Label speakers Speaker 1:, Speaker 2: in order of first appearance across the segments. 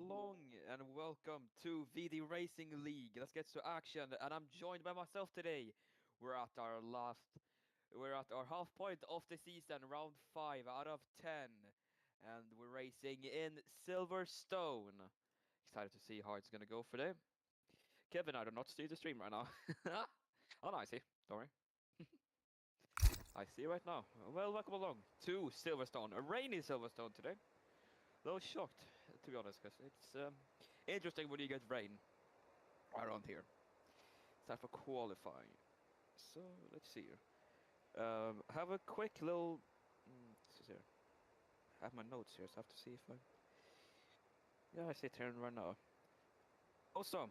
Speaker 1: along and welcome to VD Racing League. Let's get to action. And I'm joined by myself today. We're at our last, we're at our half point of the season, round 5 out of 10. And we're racing in Silverstone. Excited to see how it's gonna go for them. Kevin, I do not see the stream right now. Oh, no, I see. Don't worry. I see right now. Well, welcome along to Silverstone. A rainy Silverstone today. A little shocked, to be honest, because it's interesting when you get rain around here. It's time for qualifying. So let's see here. Have a quick little. This is here. I have my notes here, so I have to see if I. Yeah, I see it here right now. Also,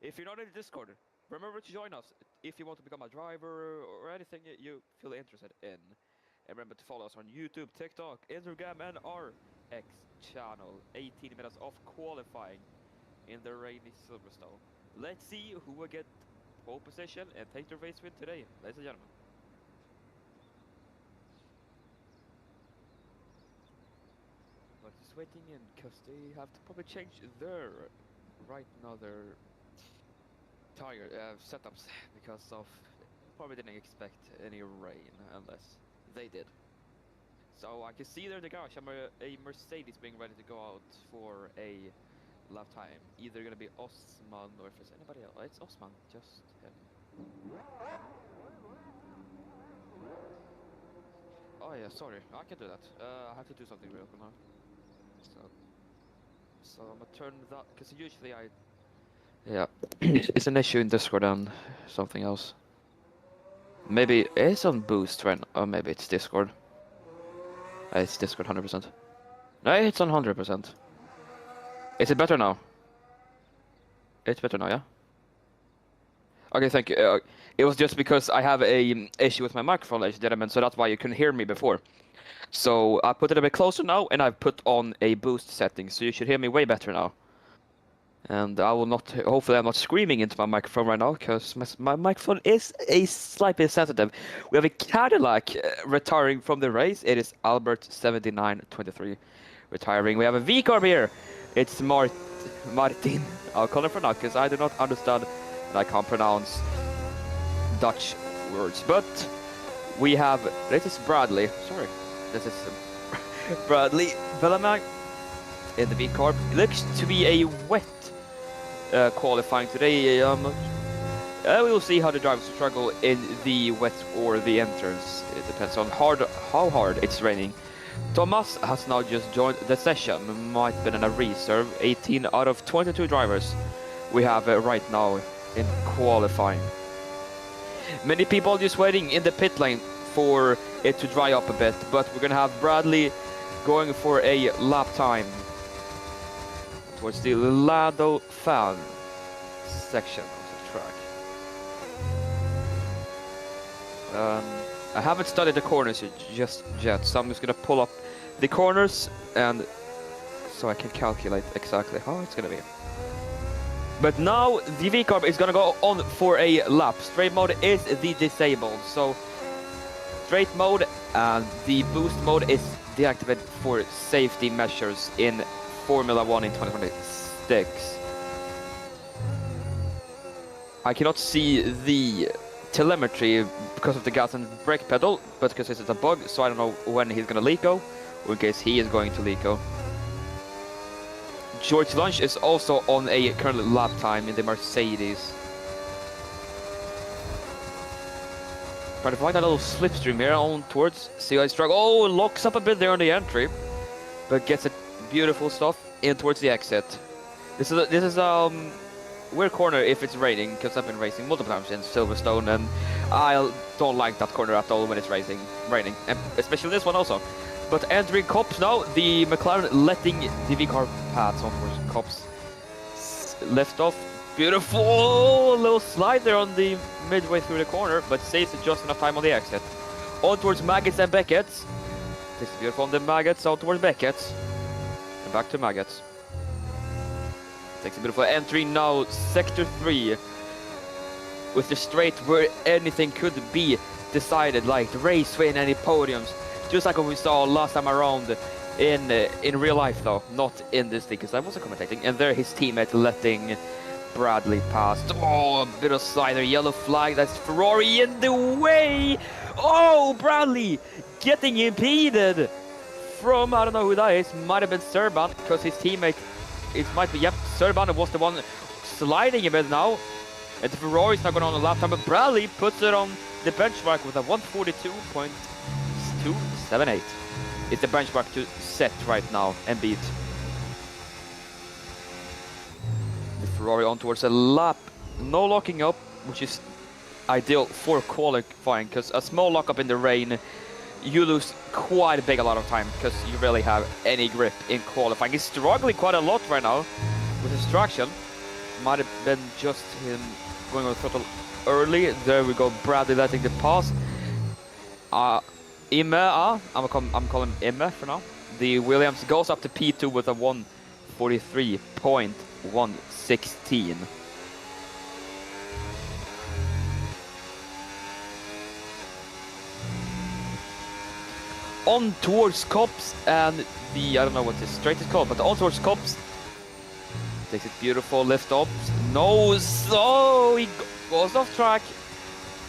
Speaker 1: if you're not in the Discord, remember to join us if you want to become a driver or anything you feel interested in. And remember to follow us on YouTube, TikTok, Instagram, and our X channel. 18 minutes of qualifying in the rainy Silverstone. Let's see who will get pole position and take the race win today, ladies and gentlemen. But just waiting in, because they have to probably change their right now their tire setups because of probably didn't expect any rain unless they did. So I can see there in the garage a Mercedes being ready to go out for a lap time. Either gonna be Osman or if there's anybody else. It's Osman, just him. Oh yeah, sorry, I can do that. I have to do something real quick now. So I'm gonna turn that, because usually I... Yeah, it's an issue in Discord and something else. Maybe it's on Boost right now, or maybe it's Discord. It's Discord 100%. No, it's on 100%. Is it better now? It's better now, yeah? Okay, thank you. It was just because I have a issue with my microphone, ladies and gentlemen, so that's why you couldn't hear me before. So I put it a bit closer now, and I've put on a boost setting, so you should hear me way better now. And I will not, hopefully I'm not screaming into my microphone right now, because my microphone is a slightly sensitive. We have a Cadillac retiring from the race. It is Albert7923 retiring. We have a V-Carb here. It's Martin. I'll call him for now, because I do not understand and I can't pronounce Dutch words. But we have, this is Bradley, sorry. This is Bradley Velleman in the V-Carb. It looks to be a wet qualifying today. We will see how the drivers struggle in the wet or the entrance. It depends on how hard it's raining. Thomas has now just joined the session. Might have been in a reserve. 18 out of 22 drivers we have right now in qualifying. Many people just waiting in the pit lane for it to dry up a bit, but we're gonna have Bradley going for a lap time towards the Lado fan section of the track. I haven't studied the corners just yet, so I'm just gonna pull up the corners and so I can calculate exactly how it's gonna be. But now the V-Carb is gonna go on for a lap. Straight mode is the disabled, so straight mode and the boost mode is deactivated for safety measures in Formula 1 in 2026. I cannot see the telemetry because of the gas and brake pedal, but because this is a bug, so I don't know when he's gonna leako, or in case he is going to leako. George Lunch is also on a current lap time in the Mercedes. Trying to find that little slipstream here on towards CI Struggle. Oh, locks up a bit there on the entry, but gets it beautiful stuff in towards the exit. This is weird corner if it's raining, because I've been racing multiple times in Silverstone and I don't like that corner at all when it's raining, and especially this one also. But entering Cops now, the McLaren letting the V-Carb pass on towards Cops. Left off, beautiful little slide there on the midway through the corner, but saves it just enough time on the exit. On towards Maggots and Beckett. This is beautiful on the Maggots, out towards Beckett. And back to Maggots. Takes a beautiful entry now, Sector 3. With the straight where anything could be decided, like the race win, any podiums. Just like what we saw last time around in real life though, not in this thing, because I wasn't commentating. And there his teammate letting Bradley pass. Oh, a bit of slider, yellow flag. That's Ferrari in the way. Oh, Bradley getting impeded from, I don't know who that is. Might have been Serban, because his teammate, it might be, yep, Serban was the one sliding a bit now. And the Ferrari's not going on a lap time, but Bradley puts it on the benchmark with a 142.278. It's the benchmark to set right now and beat. The Ferrari on towards a lap. No locking up, which is ideal for qualifying, because a small lockup in the rain, you lose quite a lot of time, because you really have any grip in qualifying. He's struggling quite a lot right now with his traction. Might have been just him going on the throttle early. There we go, Bradley letting the pass. I'm calling Imme for now. The Williams goes up to P2 with a 143.116. On towards Cops and the, I don't know what this straight is called, but on towards Cops. Takes it beautiful, lift up. No, so he goes off track.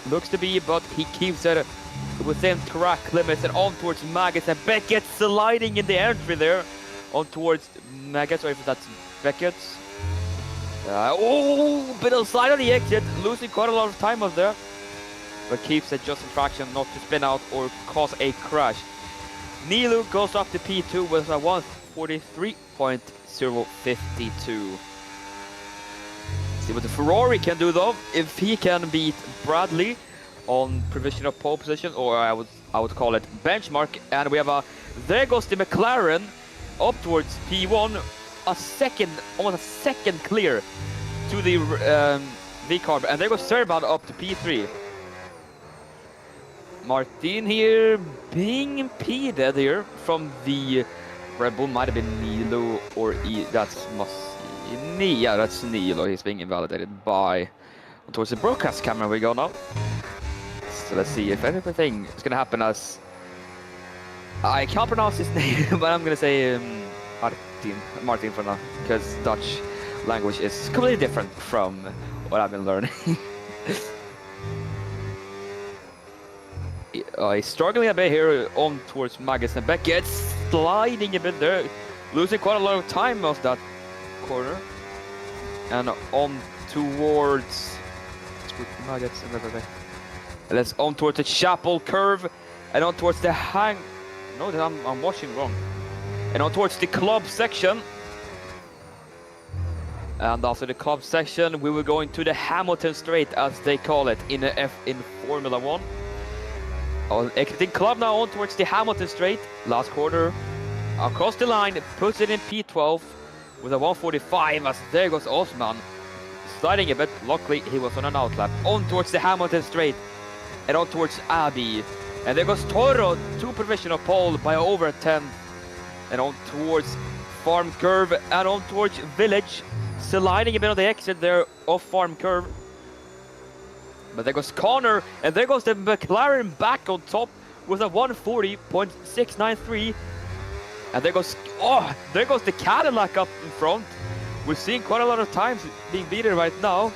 Speaker 1: Looks to be, but he keeps it within track limits and on towards Maggots, and Beckett sliding in the entry there. On towards Maggots, or if that's Beckett's. Oh, bit of slide on the exit, losing quite a lot of time up there. But keeps it just in traction, not to spin out or cause a crash. Nilu goes up to P2 with a 143.052. See what the Ferrari can do though, if he can beat Bradley on provisional pole position, or I would call it benchmark. And we have there goes the McLaren up towards P1, almost a second clear to the V-Carb, and there goes Serban up to P3. Martin here being impeded here from the Red Bull, might have been Nilo or that's Nilo. He's being invalidated by towards the broadcast camera we go now. So let's see if everything is gonna happen as I can't pronounce his name, but I'm gonna say Martin for now, because Dutch language is completely different from what I've been learning. He's struggling a bit here on towards Maggots, and Beckett sliding a bit there, losing quite a lot of time off that corner. And on towards Maggots and everything. And let's on towards the Chapel curve, and on towards the hang. No, I'm watching wrong. And on towards the club section. And after the club section, we will go into the Hamilton Straight, as they call it in Formula 1. Exiting club now on towards the Hamilton Straight. Last quarter, across the line, puts it in P12 with a 145, as there goes Osman. Sliding a bit, luckily he was on an outlap. On towards the Hamilton Straight, and on towards Abbey. And there goes Toro to provisional pole by over 10. And on towards Farm Curve, and on towards Village, sliding a bit on the exit there off Farm Curve. But there goes Connor, and there goes the McLaren back on top with a 140.693. And there goes the Cadillac up in front. We're seeing quite a lot of times being beaten right now.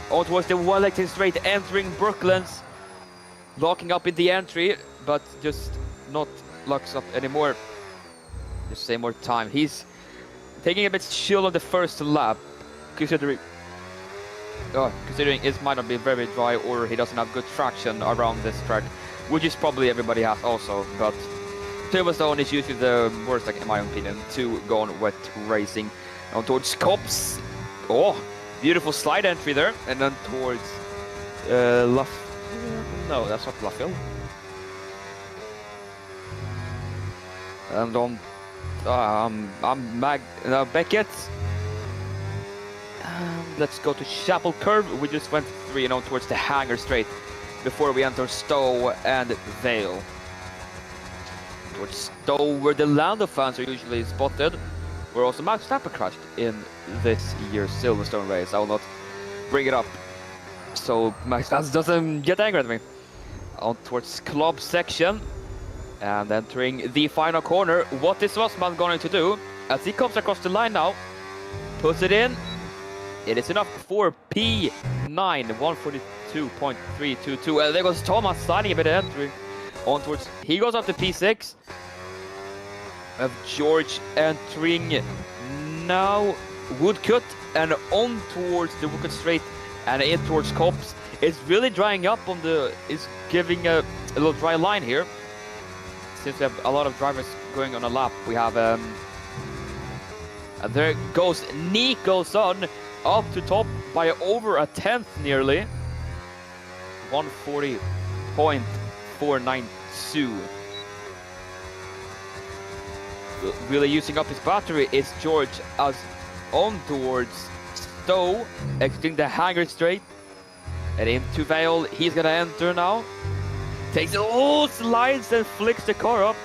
Speaker 1: On towards the Wellington Straight, entering Brooklands, locking up in the entry, but just not locks up anymore. Just say more time. He's taking a bit chill on the first lap, considering it might not be very dry, or he doesn't have good traction around this track, which is probably everybody has also. But Silverstone is usually the worst, like, in my opinion, to go on wet racing. On towards Cops. Oh, beautiful slide entry there, and then towards no, that's not Luffield. And on Beckett. Let's go to Chapel Curve. We just went 3 and on towards the Hangar Straight before we enter Stowe and Vale. Towards Stowe, where the Lando fans are usually spotted, where also Max Verstappen crashed in this year's Silverstone race. I will not bring it up, so Max doesn't get angry at me. On towards club section. And entering the final corner, what is Rossman going to do? As he comes across the line now, puts it in. It is enough for P9, 142.322. And there goes Thomas sliding a bit entering on towards. He goes up to P6. Of George entering now Woodcut and on towards the Woodcut straight and in towards Cops. It's really drying up on the. It's giving a little dry line here. Since we have a lot of drivers going on a lap, we have and there goes Nico Son up to top by over a tenth nearly. 140.492. Really using up his battery is George as on towards Stowe, exiting the hangar straight. And into Vale, he's gonna enter now. Takes all slides and flicks the car up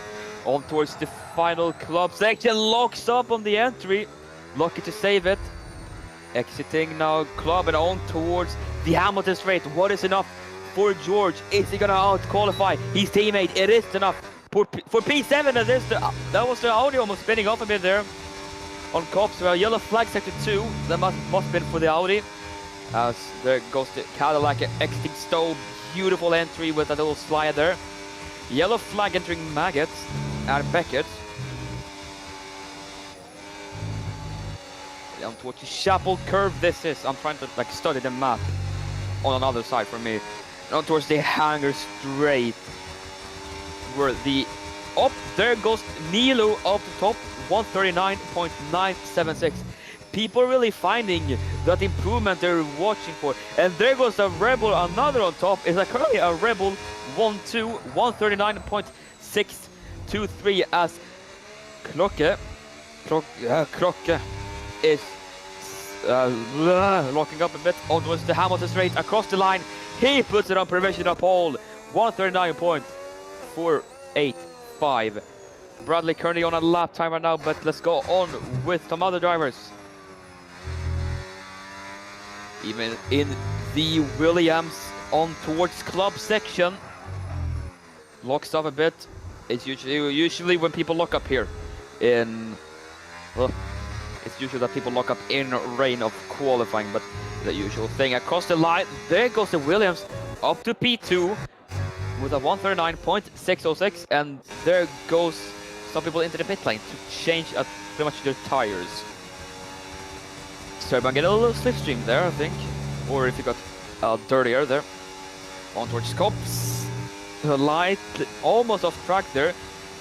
Speaker 1: on towards the final club section. Locks up on the entry. Lucky to save it. Exiting now club and on towards the Hamilton straight. What is enough for George? Is he gonna out qualify his teammate? It is enough for P7. That was the Audi almost spinning off a bit there on Cops. Well, yellow flag sector 2. That must have been for the Audi. As there goes the Cadillac exiting Stowe. Beautiful entry with a little slide there. Yellow flag entering Maggot and Beckett. Down towards the Chapel curve this is. I'm trying to like study the map on another side for me. Down towards the hangar straight. Where the up there goes Nilo up the top, 139.976. People really finding that improvement they're watching for. And there goes a Rebel, another on top. Is currently a Rebel 139.623 as Klocke is locking up a bit onwards the Hamilton straight across the line. He puts it on provisional pole, 139.485. Bradley currently on a lap timer now, but let's go on with some other drivers. Even in the Williams on towards club section. Locks up a bit. It's usually when people lock up here in, well, it's usually that people lock up in rain of qualifying, but the usual thing. Across the line, there goes the Williams up to P2 with a 139.606, and there goes some people into the pit lane to change pretty much their tires. Serban get a little slipstream there, I think. Or if he got dirtier there. On towards Cops. Light, almost off track there.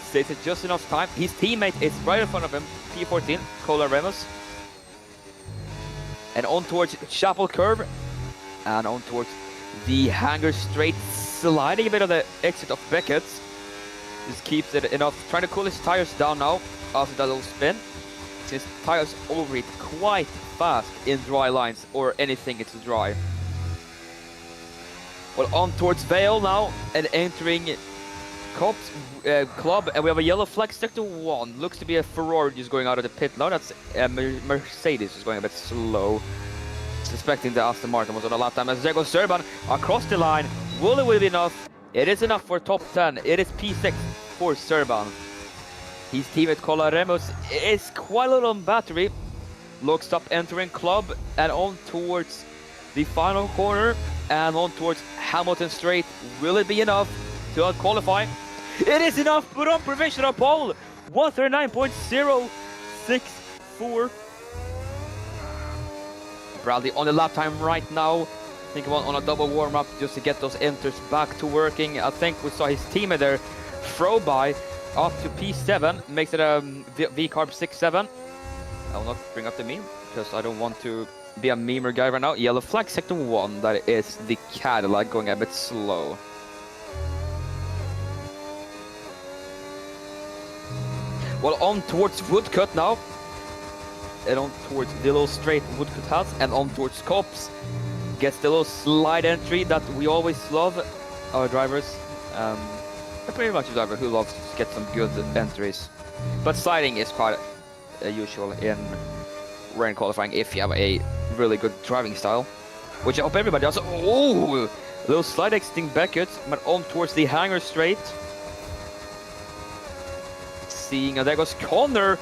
Speaker 1: Stays it just enough time. His teammate is right in front of him. P14, Cola Remus. And on towards Chapel curve. And on towards the hangar straight. Sliding a bit of the exit of Beckett. Just keeps it enough. Trying to cool his tires down now. After that little spin. Since tires overheat quite fast in dry lines or anything it's dry. Well, on towards Vale now and entering Cops club, and we have a yellow flag sector 1. Looks to be a Ferrari just going out of the pit now. That's a Mercedes is going a bit slow. Suspecting the Aston Martin was on a lap time as there goes Serban across the line. Will it be enough? It is enough for top 10. It is P6 for Serban. His teammate Cola Remus is quite a little on battery. Looks up entering club and on towards the final corner and on towards Hamilton straight. Will it be enough to qualify? It is enough, but on provisional pole, 139.064. Bradley on the lap time right now. I think on a double warm-up just to get those enters back to working. I think we saw his teammate there throw by up to P7, makes it a V-Carb 6-7. I will not bring up the meme, because I don't want to be a memer guy right now. Yellow flag sector 1, that is the Cadillac going a bit slow. Well, on towards Woodcut now. And on towards the little straight Woodcut has, and on towards Cops. Gets the little slide entry that we always love, our drivers. Pretty much a driver who loves to get some good entries. But sliding is quite usual in rain qualifying if you have a really good driving style. Which I hope everybody does. Oh! A little slide exiting Beckett, but on towards the hangar straight. seeing. And there goes Connor,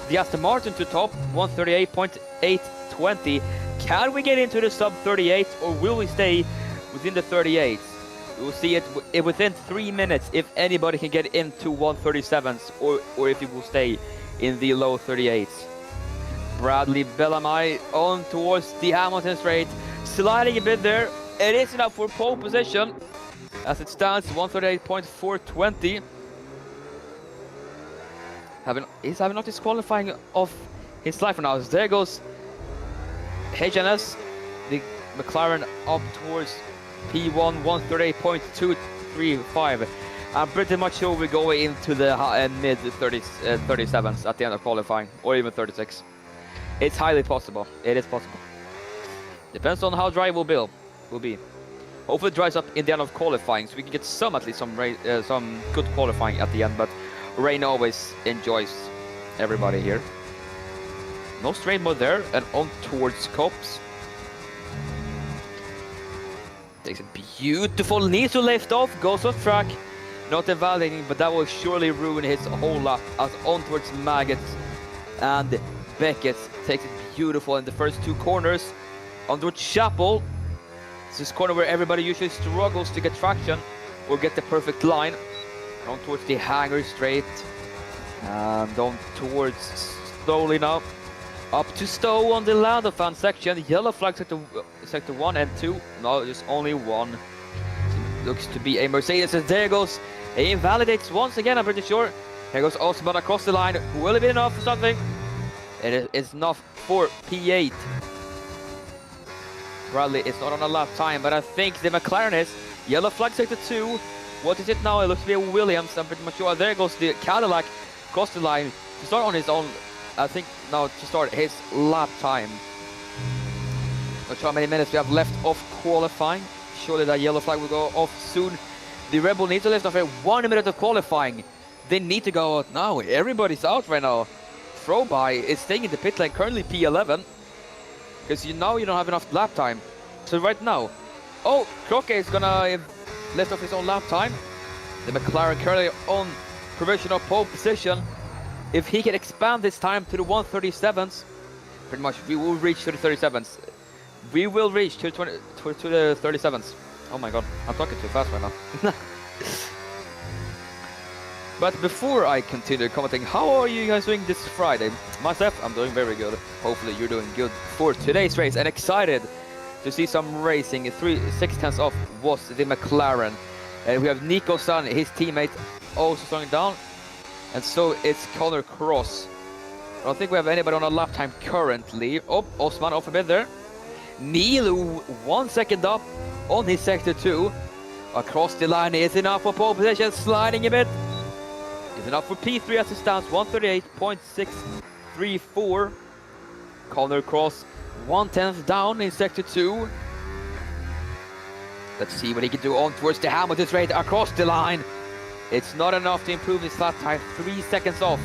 Speaker 1: the Aston Martin to top, 138.820. Can we get into the sub 38 or will we stay within the 38s? We'll see it within 3 minutes if anybody can get into 137s or if it will stay in the low 38s. Bradley Bellamy on towards the Hamilton straight, sliding a bit there. It is enough for pole position as it stands 138.420. He's having not disqualifying of his life now. So there goes HNS, the McLaren up towards P1 138.235. I'm pretty much sure we go into the mid 37s at the end of qualifying, or even 36. It's highly possible. It is possible. Depends on how dry it will be. Hopefully it dries up in the end of qualifying, so we can get some good qualifying at the end. But rain always enjoys everybody here. No straight mode there, and on towards Cops. Takes a beautiful, needs to lift off, goes off track. Not invalidating, but that will surely ruin his whole lap as on towards Maggots. And Beckett takes it beautiful in the first two corners. On towards Chapel. This is corner where everybody usually struggles to get traction or get the perfect line. On towards the hangar straight. And on towards slowly now. Up to Stowe on the Lando fan section. Yellow flag sector 1 and 2. No, just only 1. Looks to be a Mercedes, and there goes, he invalidates once again, I'm pretty sure. Here goes Osman across the line. Will it be enough for something? It is enough for P8. Bradley is not on a lap time, but I think the McLaren is. Yellow flag sector 2. What is it now? It looks to be a Williams, I'm pretty much sure. There goes the Cadillac across the line to start on his own, I think now to start his lap time. Not sure how many minutes we have left of qualifying. Surely that yellow flag will go off soon. The Red Bull needs to lift off here. 1 minute of qualifying. They need to go out now. Everybody's out right now. Froby is staying in the pit lane, currently P11. Because now you don't have enough lap time. So right now, oh, Croque is gonna lift off his own lap time. The McLaren currently on provisional pole position. If he can expand this time to the 137s, pretty much we will reach to the 37s. We will reach to the 37s. Oh my god, I'm talking too fast right now. But before I continue commenting, how are you guys doing this Friday? Myself, I'm doing very good. Hopefully you're doing good for today's race, and excited to see some racing. 6/10 off was the McLaren. And we have Nico San, his teammate, also slowing down. And so it's Connor Cross. I don't think we have anybody on a lap time currently. Oh, Osman off a bit there. Nilu 1 second up on his sector 2. Across the line is enough for pole position, sliding a bit. Is enough for P3 as it stands, 138.634. Connor Cross 1/10 down in sector 2. Let's see what he can do on towards the Hamilton straight across the line. It's not enough to improve his lap time, 3 seconds off.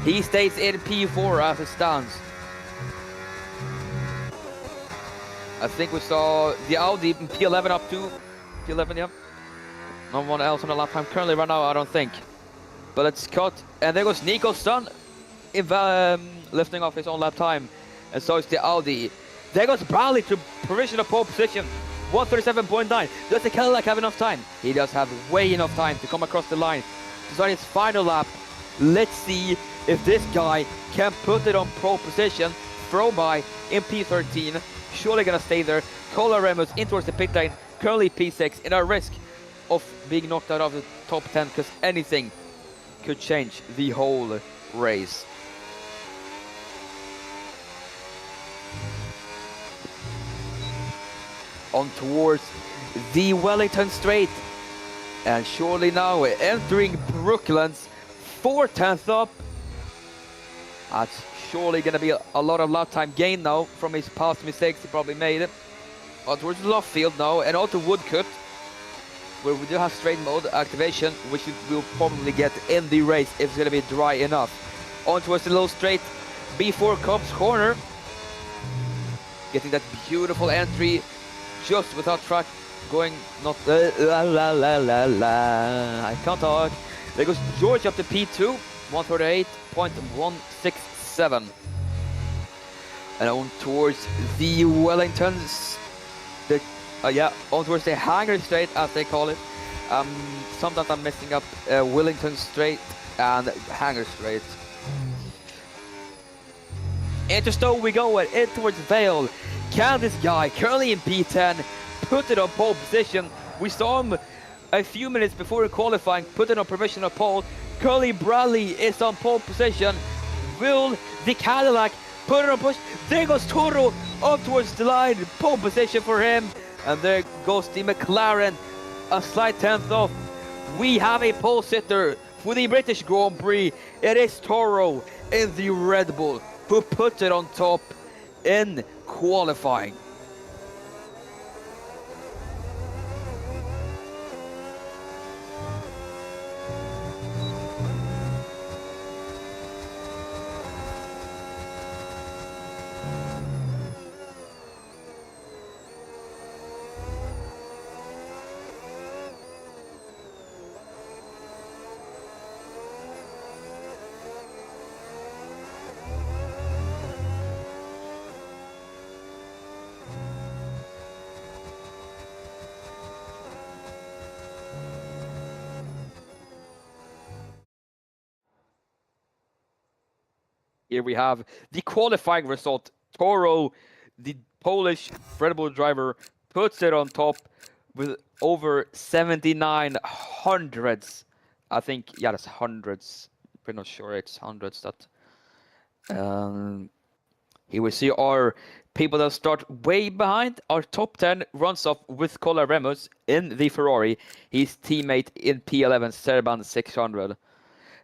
Speaker 1: He stays in P4 as it stands. I think we saw the Audi in P11 up to P11, yeah. No one else on the lap time currently right now, I don't think. But it's cut, and there goes Nico's son lifting off his own lap time. And so it's the Audi. There goes Bradley to provisional pole position, 137.9. Does the Cadillac have enough time? He does have way enough time to come across the line to start his final lap. Let's see if this guy can put it on pole position. Throw by in P13. Surely gonna stay there. Cola Remus in towards the pit lane, currently P6, in a risk of being knocked out of the top 10, because anything could change the whole race. On towards the Wellington straight, and surely now entering Brooklands, 4/10 up. That's surely gonna be a lot of lap time gain now from his past mistakes he probably made. On towards the Loftfield now, and also Woodcut, where we do have straight mode activation, which we will probably get in the race if it's gonna be dry enough. On towards the low straight, B4 Cops corner, getting that beautiful entry just without track going, not I can't talk. There goes George up to P2. 138.167. And on towards the Wellingtons, on towards the Hanger Straight, as they call it. Sometimes I'm messing up Wellington Straight and Hanger Straight. Into Stowe we go, and in towards Vale. Can this guy, currently in P10, put it on pole position? We saw him a few minutes before qualifying, put it on provisional pole. Curly Bradley is on pole position. Will the Cadillac put it on push? There goes Toro up towards the line, pole position for him. And there goes the McLaren, a slight 10th off. We have a pole sitter for the British Grand Prix. It is Toro in the Red Bull who put it on top in qualifying. Here we have the qualifying result. Toro, the Polish Red Bull driver, puts it on top with over 79 hundredths. I think, yeah, that's hundreds. We're not sure it's hundreds. That here we see our people that start way behind. Our top 10 runs off with Cola Remus in the Ferrari. His teammate in P11, Serban 600.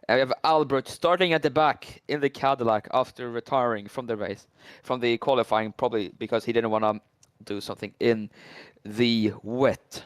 Speaker 1: And we have Albert starting at the back in the Cadillac after retiring from the race, from the qualifying, probably because he didn't want to do something in the wet.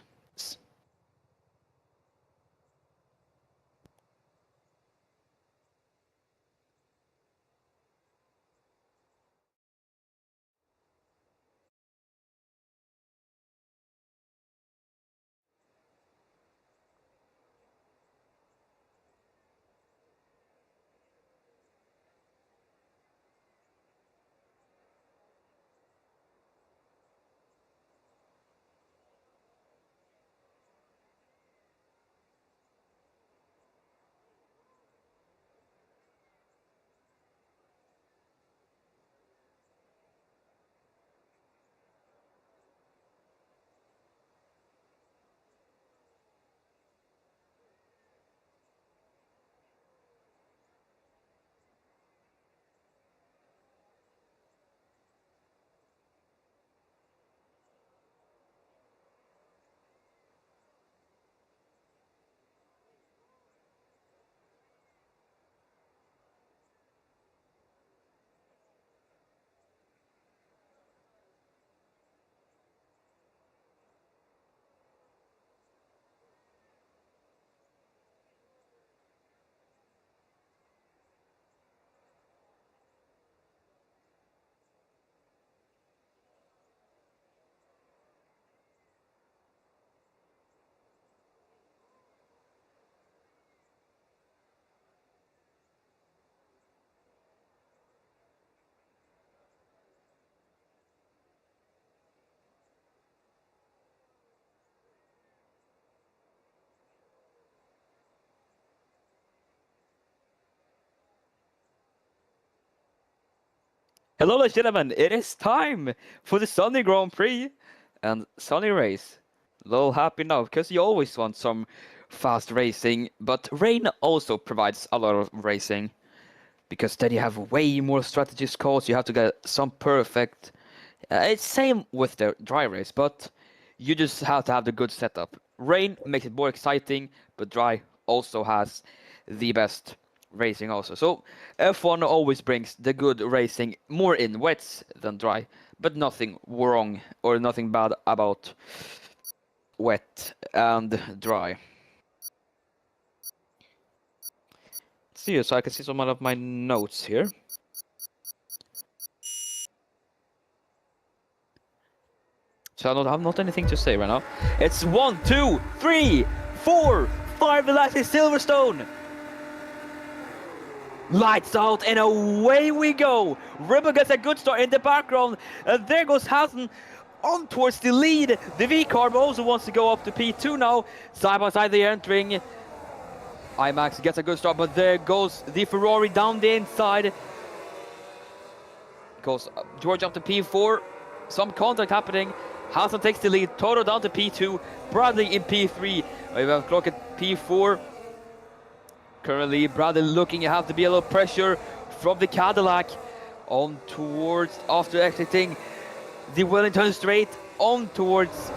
Speaker 1: Hello, ladies and gentlemen, it is time for the Sunny Grand Prix and Sunny race. A little happy now, because you always want some fast racing, but rain also provides a lot of racing, because then you have way more strategies calls, you have to get some perfect. It's same with the dry race, but you just have to have the good setup. Rain makes it more exciting, but dry also has the best racing also. So F1 always brings the good racing more in wets than dry, but nothing wrong or nothing bad about wet and dry. Let's see, so I can see some of my notes here. So I have not anything to say right now. It's 1, 2, 3, 4, 5 the last is Silverstone. Lights out and away we go. Rebel gets a good start in the background, and there goes Hassan on towards the lead. The V-Carb also wants to go up to P2 now. Side by side they're entering. IMAX gets a good start, but there goes the Ferrari down the inside. Goes George up to P4. Some contact happening. Hassan takes the lead. Toto down to P2. Bradley in P3. We have Clock at P4. Currently, Bradley looking to have to be a little pressure from the Cadillac on towards, after exiting the Wellington straight, on towards.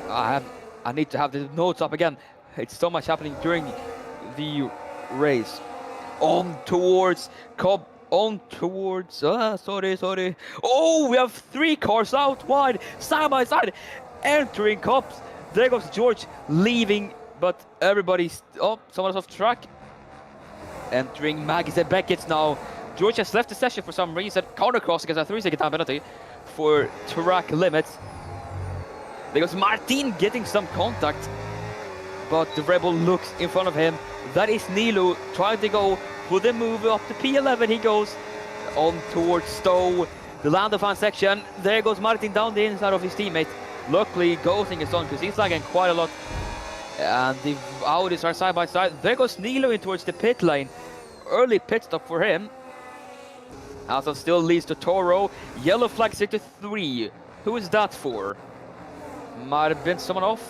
Speaker 1: I need to have the notes up again. It's so much happening during the race. On towards Cobb. On towards. Sorry. Oh, we have 3 cars out wide, side by side, entering Cobbs. There goes George leaving, but everybody's. Oh, someone's off track. Entering Maggis and Beckett's now. George has left the session for some reason. Corner crossing gets a 3-second time penalty for track limits. There goes Martin getting some contact, but the Rebel looks in front of him. That is Nilu trying to go for the move up to P11. He goes on towards Stowe, the Lando fan section. There goes Martin down the inside of his teammate. Luckily, Ghosting is on because he's lagging quite a lot. And the Audis are side by side. There goes Nilo in towards the pit lane. Early pit stop for him. Hassan still leads to Toro. Yellow flag set to 3. Who is that for? Might have been someone off.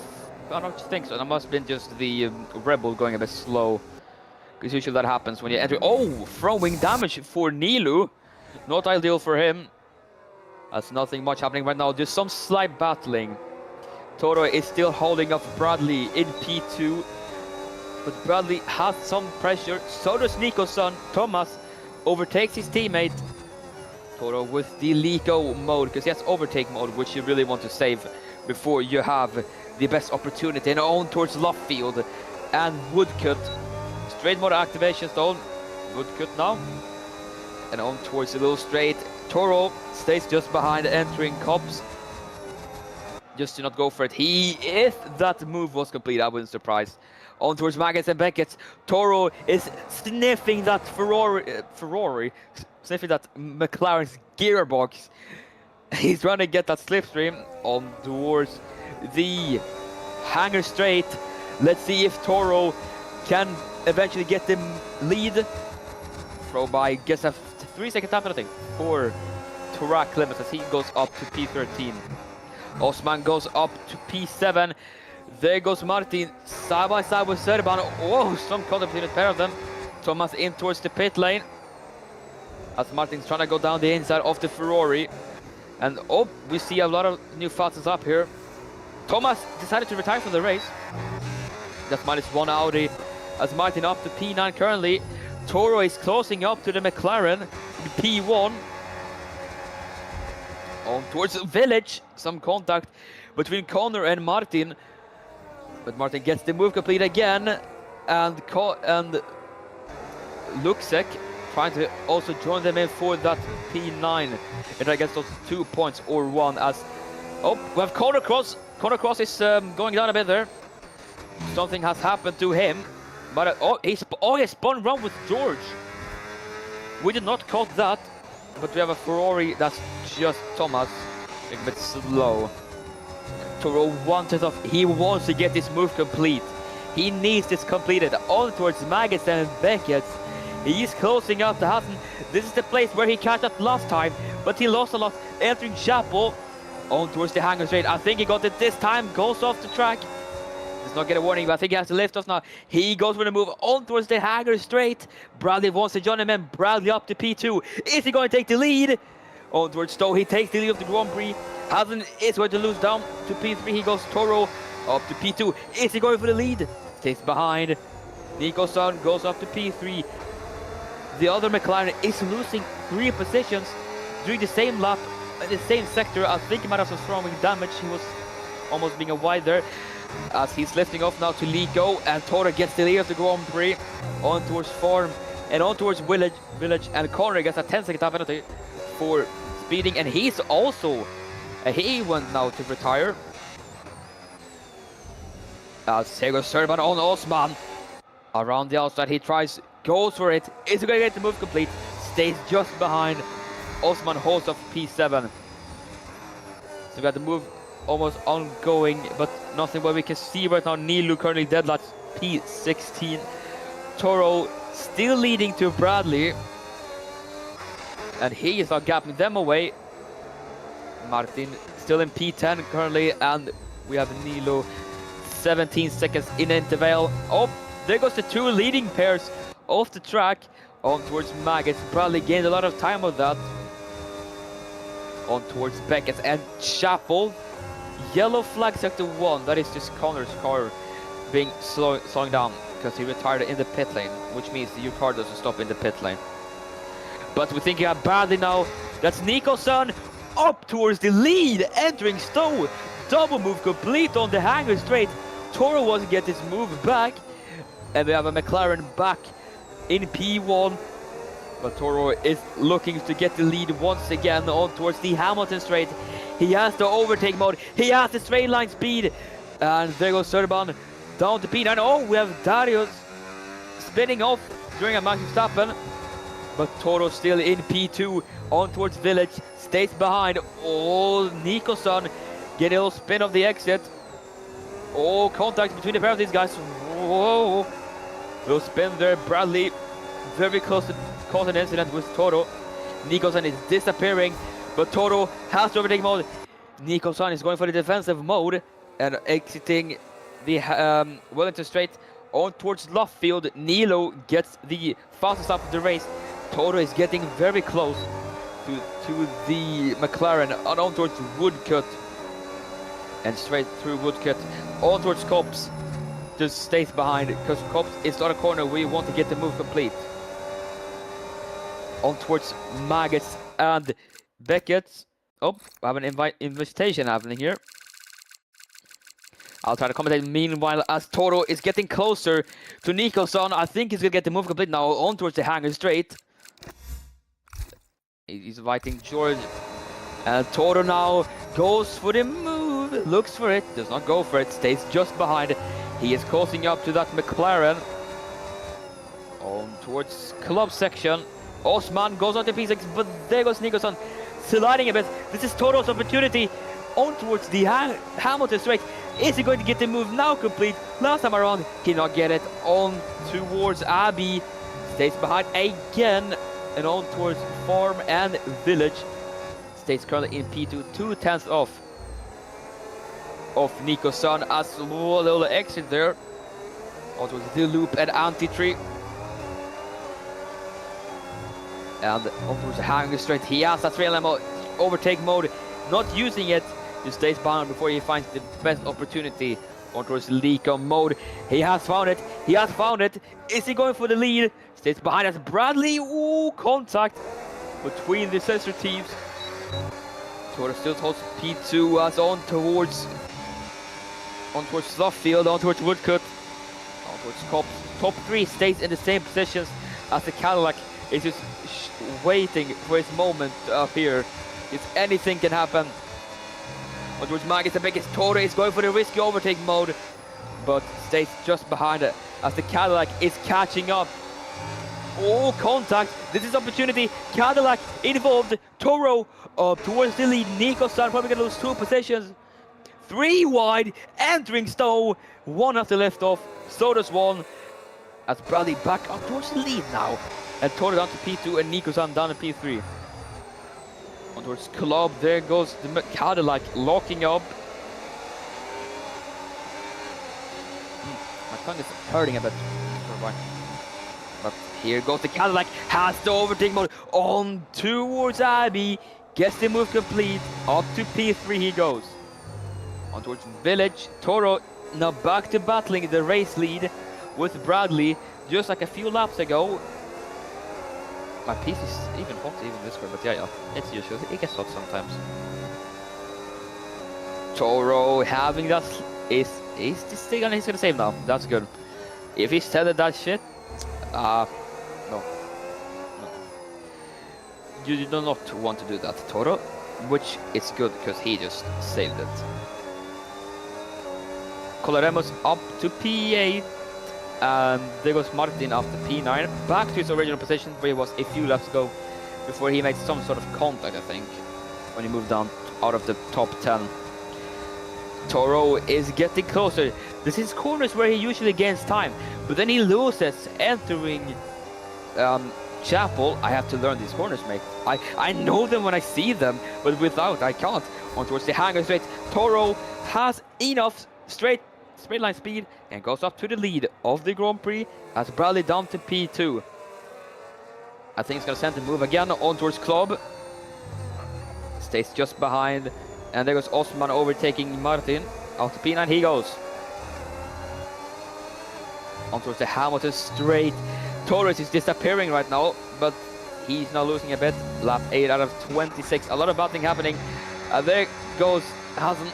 Speaker 1: I don't think so. That must have been just the Rebel going a bit slow. Because usually that happens when you enter. Oh, throwing damage for Nilu. Not ideal for him. That's nothing much happening right now. Just some slight battling. Toro is still holding up Bradley in P2, but Bradley has some pressure. So does Nico's son, Thomas, overtakes his teammate. Toro with the Lico mode, because he has overtake mode, which you really want to save before you have the best opportunity. And on towards Lovefield and Woodcut. Straight mode activation stone. Woodcut now. And on towards the little straight. Toro stays just behind, entering Cobbs. Just to not go for it. If that move was complete, I wouldn't surprise. On towards Maggis and Beckett. Toro is sniffing that Ferrari, sniffing that McLaren's gearbox. He's trying to get that slipstream on towards the hangar straight. Let's see if Toro can eventually get the lead. Throw by, gets a 3-second time penalty for track limits as he goes up to P13. Osman goes up to P7. There goes Martin side by side with Serban. Oh, some contact between the pair of them. Thomas in towards the pit lane as Martin's trying to go down the inside of the Ferrari. And oh, we see a lot of new fastest up here. Thomas decided to retire from the race. That's -1 Audi as Martin up to P9 currently. Toro is closing up to the McLaren P1. On towards the village, some contact between Connor and Martin, but Martin gets the move complete again, and Luksek trying to also join them in for that P9, and I guess those 2 points or 1 as oh, we have Connor Cross. Connor Cross is going down a bit there. Something has happened to him, but he spun round with George. We did not caught that. But we have a Ferrari that's just Thomas, a bit slow. Toro wanted off. He wants to get this move complete. He needs this completed. On towards Maggis and Beckett. He's closing out the Hutton. This is the place where he catch up last time, but he lost a lot. Entering Chapel. On towards the hangar straight. I think he got it this time. Goes off the track. Does not get a warning, but I think he has to lift off now. He goes for the move on towards the hangar straight. Bradley wants to join him in. Bradley up to P2. Is he going to take the lead? On towards Stowe. He takes the lead of the Grand Prix. Hasn't is going to lose down to P3. He goes Toro up to P2. Is he going for the lead? Stays behind. Nico's son goes up to P3. The other McLaren is losing 3 positions during the same lap in the same sector. I think he might have some throwing damage. He was almost being a wide there. As he's lifting off now to Lico, and Toro gets the lead of the Grand Prix on towards Farm and on towards Village, and Connery gets a 10-second time penalty for speeding, and he's also he went now to retire. As here goes Serban on Osman around the outside. He tries goes for it. Is he going to get the move complete? Stays just behind. Osman holds off P7. So we got the move almost ongoing, but nothing what we can see right now. Nilu currently deadlocked P16. Toro still leading to Bradley. And he is not gapping them away. Martin still in P10 currently, and we have Nilo 17 seconds in interval. Oh, there goes the two leading pairs off the track on towards Maggots. Bradley gained a lot of time with that. On towards Beckett and Chapel. Yellow flag sector 1, that is just Connor's car being slowing down because he retired in the pit lane, which means your car doesn't stop in the pit lane. But we think badly now. That's Nicholson up towards the lead, entering Stowe. Double move complete on the hanger straight. Toro wants to get his move back, and we have a McLaren back in P1. But Toro is looking to get the lead once again on towards the Hamilton straight. He has the overtake mode. He has the straight line speed. And there goes Serban down to P9. Oh, we have Darius spinning off during a Max Verstappen. But Toro still in P2 on towards Village. Stays behind. Oh, Nicholson getting a little spin off the exit. Oh, contact between the pair of these guys. Whoa. Little spin there. Bradley very close to cause an incident with Toro. Nicholson is disappearing, but Toro has to overtake mode. Nicholson is going for the defensive mode and exiting the Wellington straight on towards Luffield. Nilo gets the fastest up of the race. Toro is getting very close to the McLaren on towards Woodcut and straight through Woodcut on towards Cops. Just stays behind because Cops is not a corner where you want to get the move complete. On towards Maggots and Beckett. Oh, I have an invitation happening here. I'll try to commentate meanwhile as Toro is getting closer to Nicholson. I think he's going to get the move complete now on towards the hanger straight. He's inviting George. And Toro now goes for the move. Looks for it. Does not go for it. Stays just behind. He is closing up to that McLaren. On towards club section. Osman goes on to P6, but there goes Nicholson sliding a bit. This is Toro's opportunity on towards the Hamilton straight. Is he going to get the move now complete? Last time around, he did not get it. On towards Abbey. Stays behind again. And on towards Farm and Village. Stays currently in P2, 2/10 off of Nicholson as a little exit there. On towards the loop and Anti-Tree. And on towards the hanger straight. He has that trail line overtake mode. Not using it. Just stays behind before he finds the best opportunity. On towards Lico mode. He has found it. He has found it. Is he going for the lead? Stays behind as Bradley. Ooh, contact between the sister teams. Toro still holds P2 as on towards Luffield, on towards Woodcut, on towards Cops. Top 3 stays in the same positions as the Cadillac. Is just waiting for his moment up here. If anything can happen. On towards Maggots, the biggest Toro is going for the risky overtake mode, but stays just behind it as the Cadillac is catching up. Oh, contact. This is opportunity. Cadillac involved. Toro up towards the lead. Nicholson probably going to lose 2 positions. 3 wide. Entering Stowe. 1 after left off. So does 1. As Bradley back up towards the lead now. And Toro down to P2 and Nicholson down to P3. On towards Club. There goes the Cadillac locking up. My tongue is hurting a bit. But here goes the Cadillac, has the overtake mode on towards Abbey, gets the move complete, up to P3 he goes. On towards Village, Toro now back to battling the race lead with Bradley, just like a few laps ago. My piece is even hot even this way, but yeah, it's usual, it gets hot sometimes. Toro having that, is this thing, and he's gonna save now, that's good. If he said that shit, no. You do not want to do that, Toro, which is good because he just saved it. Coloremo's up to P8 And there goes Martin after P9, back to his original position where he was a few laps ago before he made some sort of contact, I think, when he moved down out of the top 10. Toro is getting closer. This is corners where he usually gains time, but then he loses entering Chapel. I have to learn these corners, mate. I know them when I see them, but without I can't. On towards the hangar straight. Toro has enough straight line speed and goes up to the lead of the Grand Prix as Bradley down to P2. I think he's gonna send the move again on towards Club. Stays just behind, and there goes Osman overtaking Martin. Out to P9 he goes. On towards the Hamilton straight. Torres is disappearing right now, but he's now losing a bit. Lap 8 out of 26. A lot of battling happening. There goes Hazen.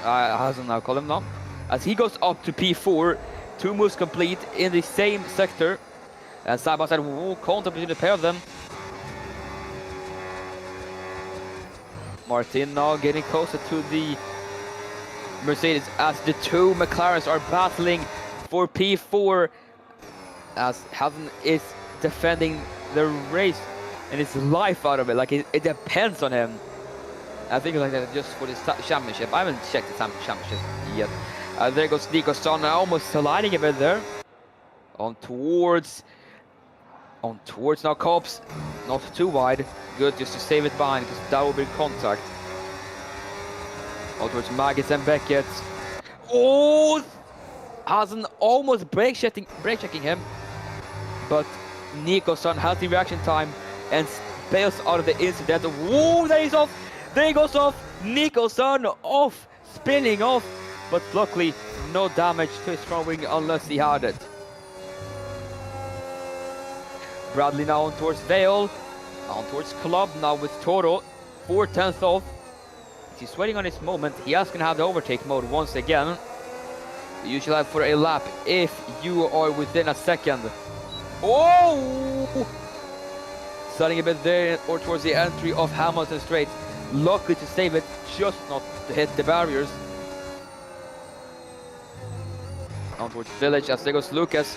Speaker 1: Hazen, I'll call him now. As he goes up to P4. 2 moves complete in the same sector. And side by side, contact between the pair of them. Martin now getting closer to the Mercedes as the 2 McLarens are battling for P4. As Hazen is defending the race and his life out of it, like it depends on him. I think like that just for this championship. I haven't checked the championship yet. There goes Nico Son, almost sliding a bit there. On towards now Cops, not too wide. Good just to save it behind because that will be contact. On towards Maggots and Beckett. Oh! Hazen almost brake checking him. But Nico-san has the reaction time and bails out of the incident. Whoa, there he's off! There he goes off! Nico-san off! Spinning off! But luckily, no damage to his front wing unless he had it. Bradley now on towards Vale. On towards Club now with Toro. 4/10 off. He's waiting on his moment. He is going to have the overtake mode once again. You usually have for a lap if you are within a second. Oh! Starting a bit there or towards the entry of Hamilton Straight. Lucky to save it, just not to hit the barriers. On towards Village as there goes Lucas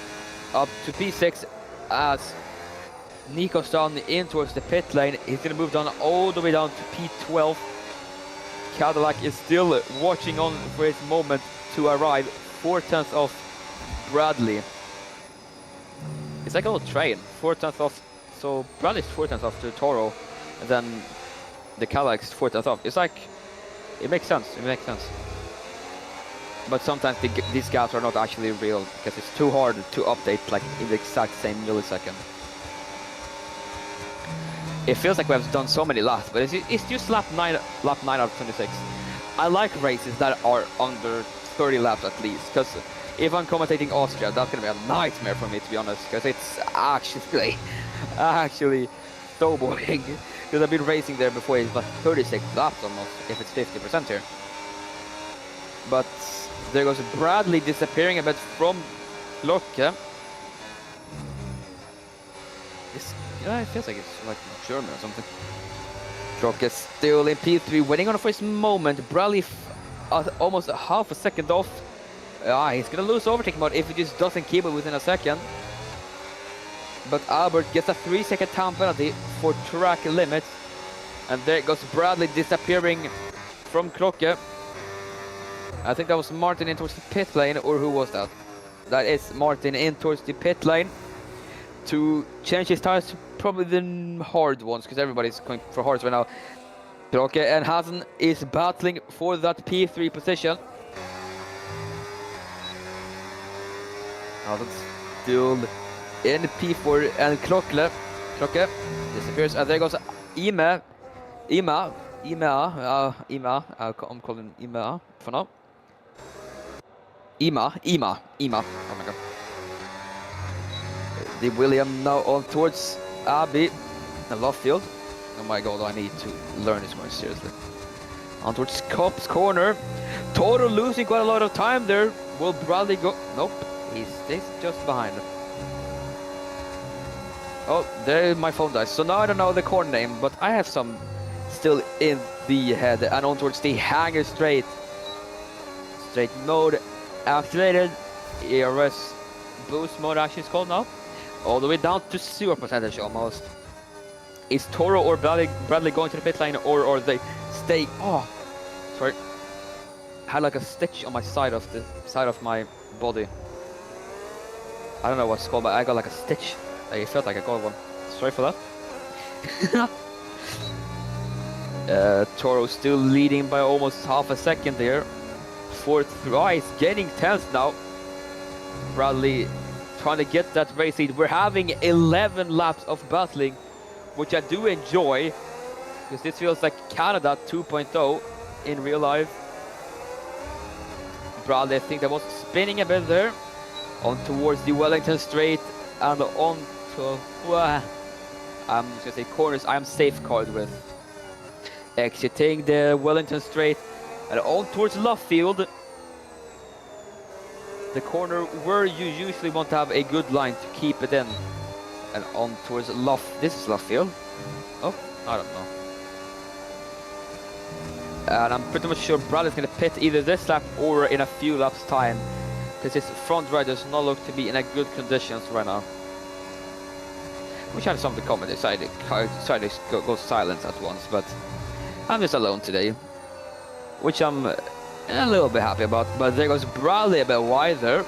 Speaker 1: up to P6 as Nico's down in towards the pit lane. He's going to move down all the way down to P12. Cadillac is still watching on for his moment to arrive. 4/10 off Bradley. It's like a little train. 4/10 off. So Bradley's 4/10 off to Toro, and then the Cadillac's 4/10 off. It's like, it makes sense. It makes sense. But sometimes these gaps are not actually real because it's too hard to update like in the exact same millisecond. It feels like we have done so many laps, but it's just lap 9 out of 26. I like races that are under 30 laps at least, because if I'm commentating Austria, that's gonna be a nightmare for me, to be honest, because it's actually so boring. Because I've been racing there before, it's like 36 laps almost, if it's 50% here. But there goes Bradley disappearing a bit from Locke. It feels like it's like German or something. Locke is still in P3, waiting on for his moment. Bradley almost a half a second off. He's gonna lose overtake mode if he just doesn't keep it within a second. But Albert gets a 3-second time penalty for track limits. And there goes Bradley disappearing from Krocke. I think that was Martin in towards the pit lane, or who was that? That is Martin in towards the pit lane to change his tires to probably the hard ones, because everybody's going for hards right now. Krocke and Hazen is battling for that P3 position. Hazen still in P4 and Krocke disappears, and there goes Ima. I'm calling Ima for now. Ima. Oh my god. The William now on towards Abbey and Lovefield. Oh my god, I need to learn this more seriously. On towards Cops corner. Toro losing quite a lot of time there. Will Bradley go? Nope. He stays just behind. Oh, there my phone dies. So now I don't know the corner name, but I have some still in the head. And on towards the hangar straight. Straight mode activated. ERS boost mode actually is called now. All the way down to 0% almost. Is Toro or Bradley going to the pit lane, or are they staying? Oh, sorry. I had like a stitch on my side of my body. I don't know what's called, but I got like a stitch. I felt like I got one. Sorry for that. Toro still leading by almost half a second there. Fourth rise, getting tense now. Bradley trying to get that race lead. We're having 11 laps of battling, which I do enjoy, because this feels like Canada 2.0 in real life. Bradley, I think that was spinning a bit there, on towards the Wellington Straight, and on to, I'm just gonna say corners I'm safeguarded with. Exiting the Wellington Straight, and on towards Luffield. The corner where you usually want to have a good line to keep it in. And on towards this is Luffield. Oh, I don't know. And I'm pretty much sure Bradley's going to pit either this lap or in a few laps time, because his front right does not look to be in a good conditions right now. Wish I had something to comment. I decided to go silent at once, but I'm just alone today, which I'm a little bit happy about. But there goes Bradley a bit wider.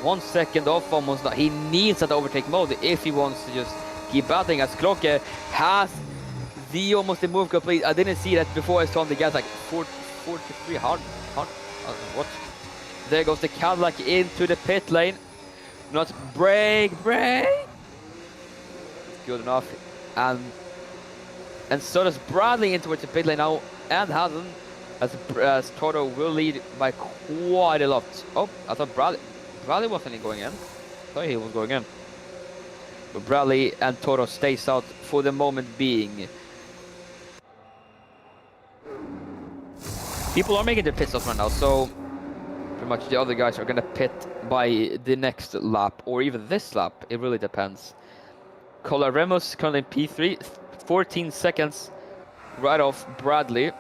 Speaker 1: 1 second off almost. He needs that overtake mode if he wants to just keep battling, as Klocke has almost the move complete. I didn't see that before I saw him. The gas like 43 hard. What? There goes the Cadillac into the pit lane. Not brake. Good enough. And so does Bradley into the pit lane now, and hasn't, as Toro will lead by quite a lot. Oh, I thought Bradley wasn't going in. I thought he was going in. But Bradley and Toro stays out for the moment being. People are making their pit stops right now, so pretty much the other guys are gonna pit by the next lap, or even this lap. It really depends. Colaremus currently in P3, 14 seconds right off Bradley.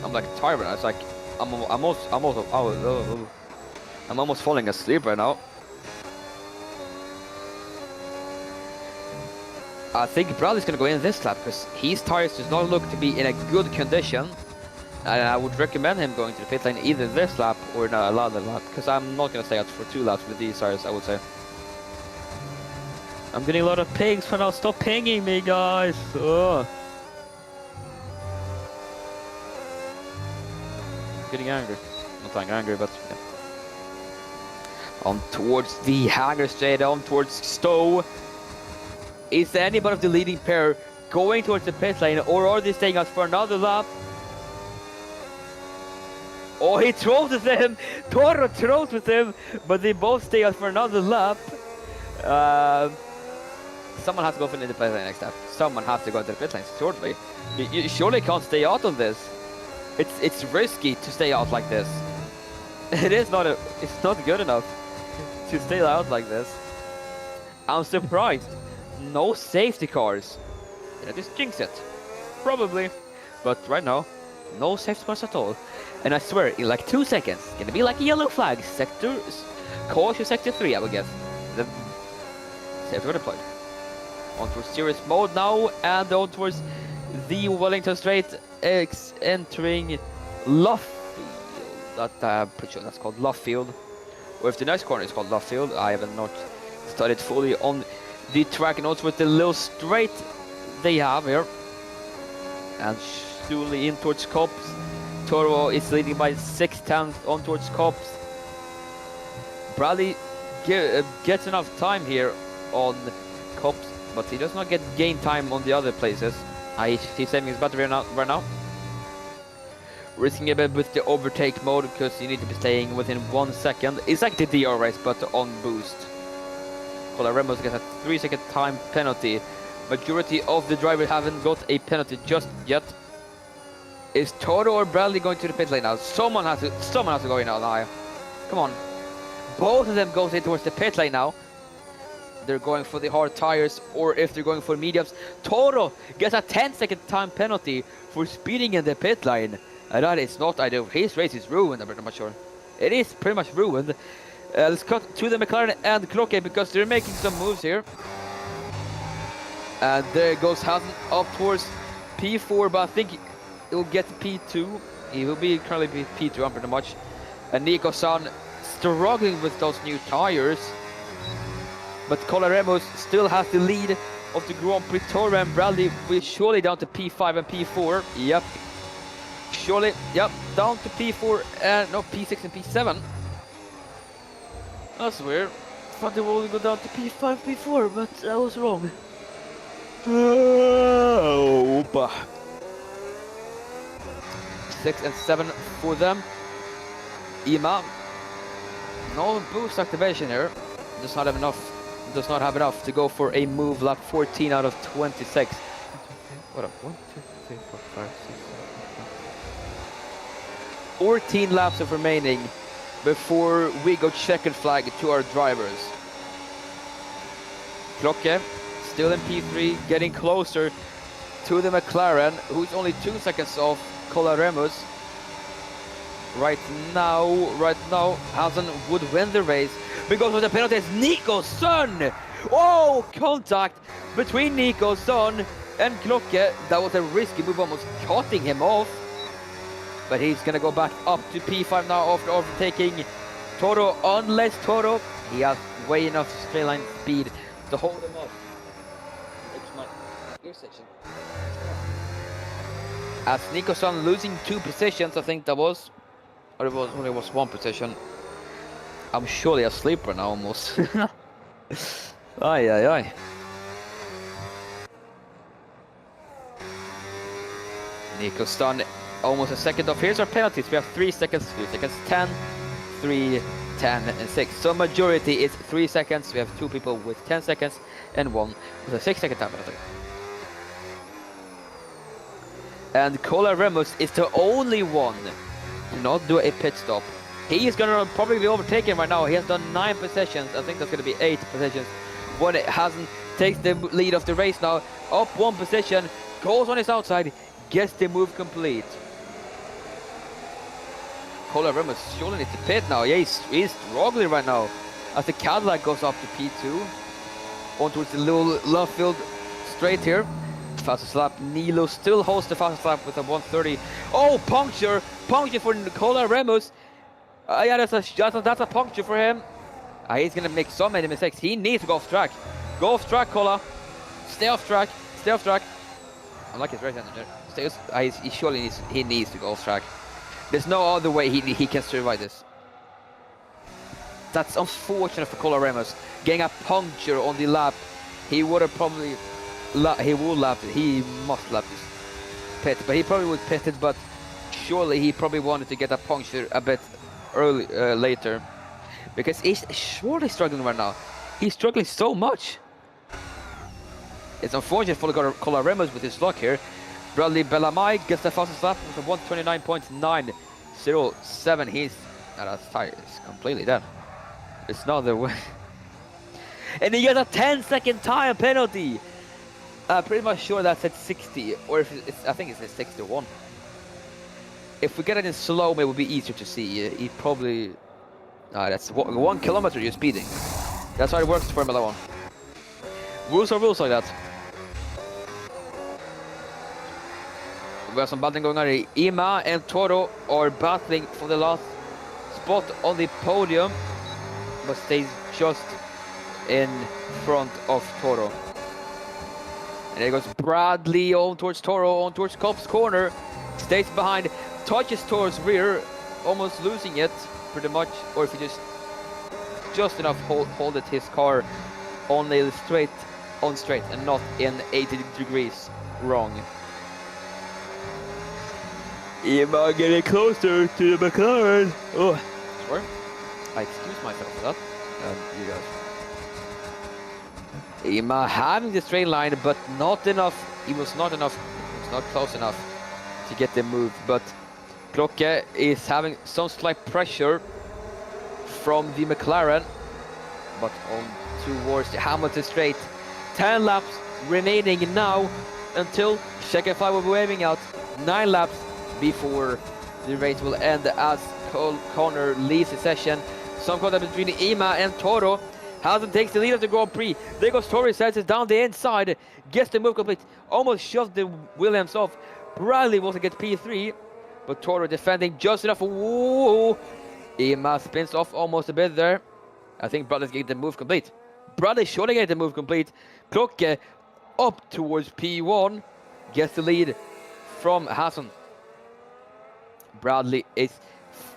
Speaker 1: I'm like tired. I was like, I'm almost falling asleep right now. I think Bradley's gonna go in this lap because his tires does not look to be in a good condition, and I would recommend him going to the pit lane either this lap or another lap, because I'm not gonna stay out for 2 laps with these tires. I would say. I'm getting a lot of pings for now. Stop pinging me, guys. Ugh. Getting angry. Not that angry, but yeah. On towards the hangar straight on towards Stowe. Is anybody of the leading pair going towards the pit lane, or are they staying out for another lap? Oh, he throws with him. Toro throws with him, but they both stay out for another lap. Someone has to go for the pit lane next lap. Someone has to go to the pit lane, shortly. You surely can't stay out on this. It's risky to stay out like this. It's not good enough to stay out like this. I'm surprised. No safety cars. Did I just jinx it? Probably. But right now, no safety cars at all. And I swear, in like 2 seconds, it's gonna be like a yellow flag. Caution sector 3, I would guess. The safety car deployed. On towards serious mode now, and on towards the Wellington Straight, entering Luffield. That I'm pretty sure that's called Luffield. Or if the next corner is called Luffield, I haven't not studied fully on the track, and also with the little straight they have here. And slowly in towards Cops. Toro is leading by 6/10 on towards Cops. Bradley gets enough time here on Cops, but he does not get gain time on the other places. He's saving his battery right now. Risking a bit with the overtake mode, because you need to be staying within 1 second. It's like the DR race, but on boost. Ramos gets a 3-second time penalty. Majority of the drivers haven't got a penalty just yet. Is Toro or Bradley going to the pit lane now? Someone has to go in now. Come on. Both of them goes in towards the pit lane now. They're going for the hard tires, or if they're going for mediums. Toro gets a 10-second time penalty for speeding in the pit lane. And that is not ideal. His race is ruined, I'm pretty much sure. It is pretty much ruined. Let's cut to the McLaren and Clockgate because they're making some moves here. And there goes Hassan up towards P4, but I think he'll get P2. He will be currently P2 on pretty much. And Nico-san struggling with those new tires. But Colaremos still has the lead of the Grand Prix. Toro and Bradley will surely down to P5 and P4. Yep. Surely, yep, down to P4 and no, P6 and P7. That's weird. I thought they would only go down to P5, P4, but I was wrong. Oh, 6 and 7 for them. Ima, no boost activation here. Does not have enough to go for a move lap 14 out of 26. What up? 1, 2, 3, 4, 5, 6, 7, 14 laps of remaining before we go checkered flag to our drivers. Klocke still in P3, getting closer to the McLaren, who's only 2 seconds off Colaremos. Right now, Hassan would win the race because of the penalty. It's Nico-san! Oh, contact between Nico-san and Klocke. That was a risky move, almost cutting him off. But he's gonna go back up to P5 now after overtaking Toro, unless Toro, he has way enough straight line speed to hold him off. As Nico-san losing 2 positions, I think that was, or it was only 1 position. I'm surely asleep right now almost. Ay. Nico-san almost a second off. Here's our penalties. We have 3 seconds, 2 seconds, 10, 3, 10, and 6. So majority is 3 seconds. We have 2 people with 10 seconds and 1 with a 6-second time penalty. And Colaremos is the only one to not do a pit stop. He is gonna probably be overtaken right now. He has done 9 positions. I think that's gonna be 8 positions. When it hasn't takes the lead of the race now, up 1 position, goes on his outside, gets the move complete. Colaremos surely needs to pit now. Yeah, he's struggling right now as the Cadillac goes up to P2. On towards the little left field straight here. Fastest lap. Nilo still holds the fastest lap with a 1:30. Oh, puncture for Colaremos. Yeah, that's a puncture for him. He's gonna make so many mistakes. He needs to go off track. Go off track, Cola. Stay off track. I like his race engine. He surely needs to go off track. There's no other way he can survive this. That's unfortunate for Colaremos. Getting a puncture on the lap. He would have probably he must lap this pit, but he probably would pit it, but surely he probably wanted to get a puncture a bit early later, because he's surely struggling right now. He's struggling so much. It's unfortunate for Colaremos with his luck here. Bradley Bellamai gets the fastest lap with a 1:29.907. That tire is completely dead. It's not the way. And he gets a 10-second time penalty. Pretty much sure that's at 60, or if I think it's at 61. If we get it in slow, it would be easier to see. He probably, that's 1 kilometer you're speeding. That's how it works for Formula 1. Rules are rules like that. We have some battling going on here. Ima and Toro are battling for the last spot on the podium, but stays just in front of Toro. And there goes Bradley on towards Toro, on towards Cobb's corner. Stays behind, touches Toro's rear, almost losing it pretty much. Or if he just enough hold it his car on a straight and not in 80 degrees wrong. Ima getting closer to the McLaren. Oh, sorry. I excuse myself for that. You guys. Ima having the straight line, but not enough. He was not close enough to get the move. But Klocke is having some slight pressure from the McLaren, but on towards the Hamilton straight. 10 laps remaining now until Checo 5 will be waving out. 9 laps before The race will end as Connor leaves the session. Some contact between Ima and Toro. Hazen takes the lead of the Grand Prix. There goes Torres, sets it down the inside. Gets the move complete. Almost shoved the Williams off. Bradley wants to get P3. But Toro defending just enough. Whoa! Ima spins off almost a bit there. I think Bradley's getting the move complete. Bradley should get the move complete. Klocke up towards P1. Gets the lead from Hazen. Bradley is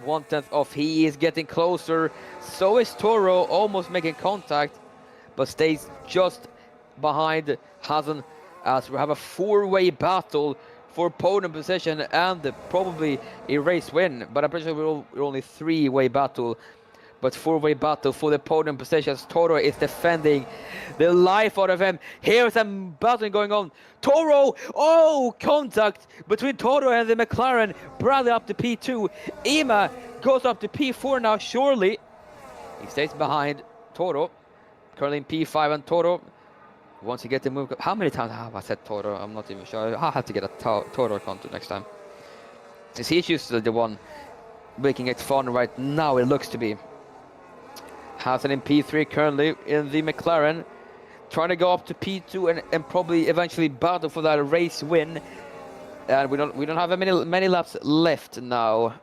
Speaker 1: 1/10 off. He is getting closer. So is Toro, almost making contact, but stays just behind Hazen as we have a four-way battle for podium position and probably a race win. But I'm pretty sure we're only three-way battle. But four-way battle for the podium positions. Toro is defending the life out of him. Here's a battle going on. Toro! Oh! Contact between Toro and the McLaren. Bradley up to P2. Ima goes up to P4 now, surely. He stays behind Toro. Currently in P5 and Toro. Once you get the move... How many times have I said Toro? I'm not even sure. I'll have to get a Toro account next time. Since he's usually the one making it fun right now, it looks to be. Hazen in P3 currently in the McLaren, trying to go up to P2 and probably eventually battle for that race win. And we don't have many laps left now.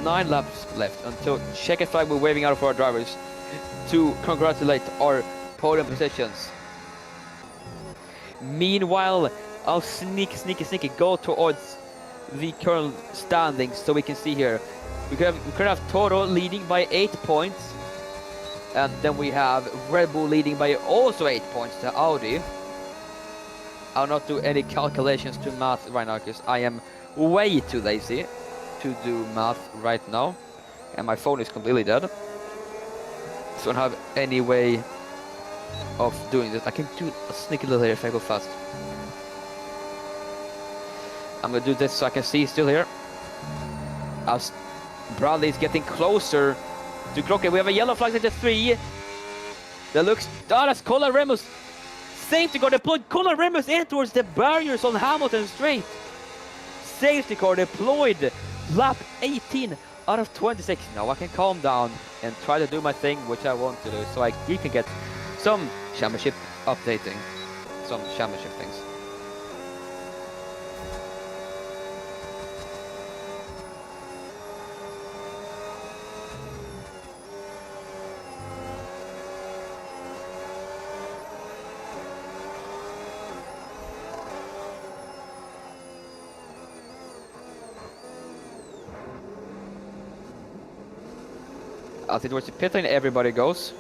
Speaker 1: 9 laps left until checkered flag. We're waving out for our drivers to congratulate our podium positions. Meanwhile, I'll sneaky go towards the current standings so we can see here. We could have Toro leading by 8 points. And then we have Red Bull leading by also 8 points to Audi. I'll not do any calculations to math right now because I am way too lazy to do math right now. And my phone is completely dead. So I don't have any way of doing this. I can do a sneaky little here if I go fast. I'm gonna do this so I can see still here. As Bradley is getting closer to Klocke. We have a yellow flag at the 3. That looks... Oh, that's Colin Remus. Safety car deployed. Colin Remus in towards the barriers on Hamilton Straight. Safety car deployed. Lap 18 out of 26. Now I can calm down and try to do my thing, which I want to do, so we can get some championship updating. Some championship things. I'll see towards the pit lane, everybody goes.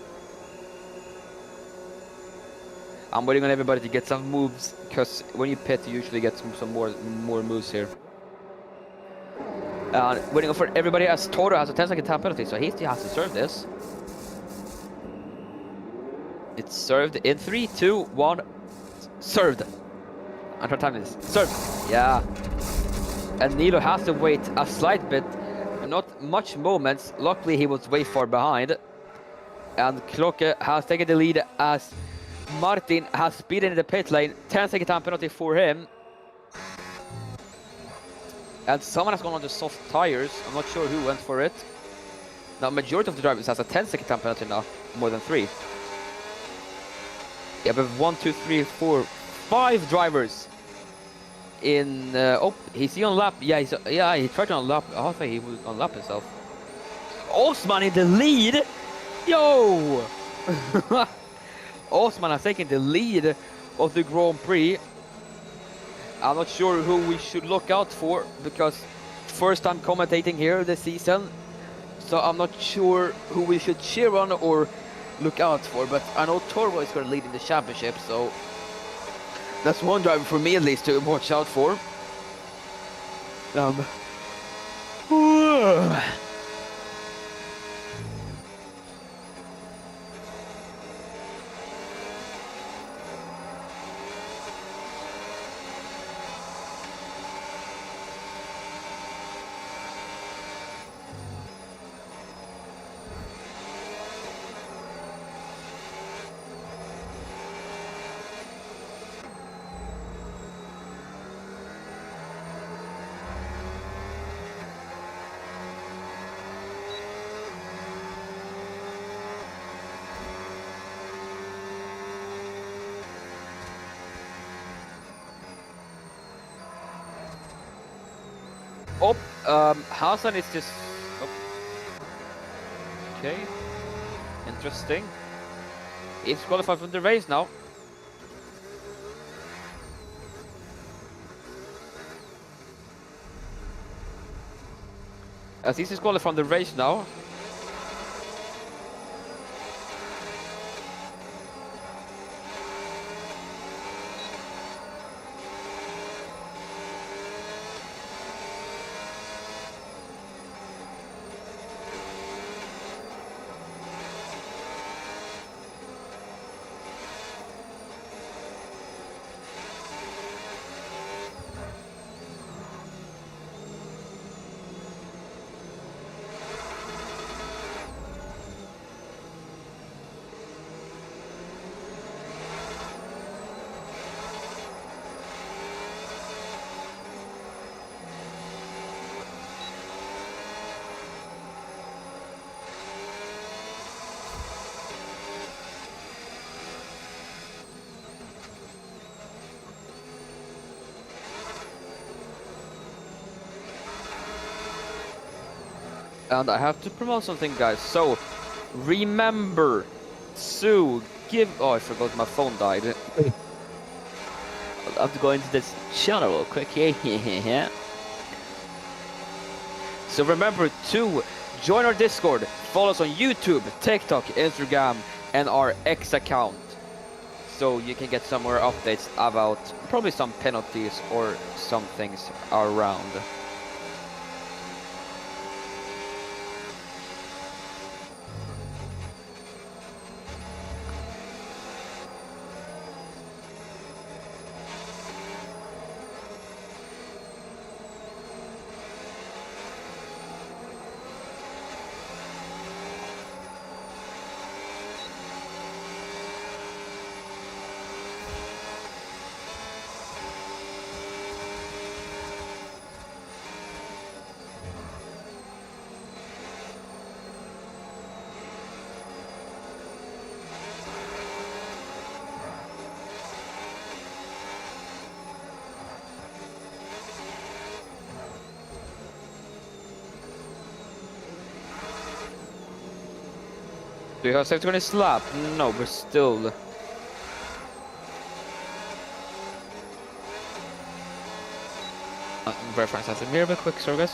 Speaker 1: I'm waiting on everybody to get some moves, because when you pit, you usually get some more moves here. Waiting for everybody as Toro has a 10-second time penalty, so he has to serve this. It's served in 3, 2, 1. Served. I'm trying to time this. Served. Yeah. And Nilo has to wait a slight bit. Not much moments. Luckily, he was way far behind. And Klocke has taken the lead as Martin has speed in the pit lane. 10-second time penalty for him. And someone has gone on to soft tires. I'm not sure who went for it. Now, majority of the drivers has a 10-second time penalty now. More than 3. Yeah, but 1, 2, 3, 4, 5 drivers. In oh, is he on lap? Yeah, he tried to unlap. Oh, I thought he would unlap himself. Osman in the lead. Yo, Osman has taken the lead of the Grand Prix. I'm not sure who we should look out for because first time commentating here this season, so I'm not sure who we should cheer on or look out for. But I know Toro is going to lead in the championship, so. That's one driver for me at least to watch out for. Oh, Hassan is just... Oh. Okay. Interesting. He's qualified for the race now. As he's qualified from the race now. And I have to promote something, guys. So, remember to give... Oh, I forgot my phone died. I'll have to go into this channel real quick. Yeah. So remember to join our Discord, follow us on YouTube, TikTok, Instagram, and our X account. So you can get some more updates about probably some penalties or some things around. Do you have safety car in his lap? No, but still. Verifying something here real quick, sorry guys.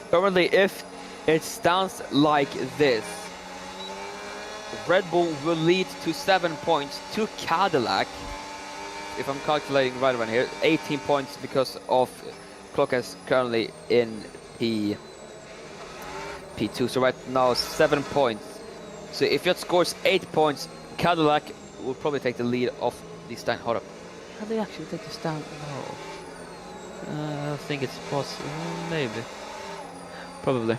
Speaker 1: Currently, if it stands like this, Red Bull will lead to 7 points to Cadillac. If I'm calculating right around here, 18 points because of Clock is currently in P2. So right now, 7 points. So if it scores 8 points, Cadillac will probably take the lead of the stand. Hold up. Can they actually take the stand? No. I think it's possible. Maybe. Probably.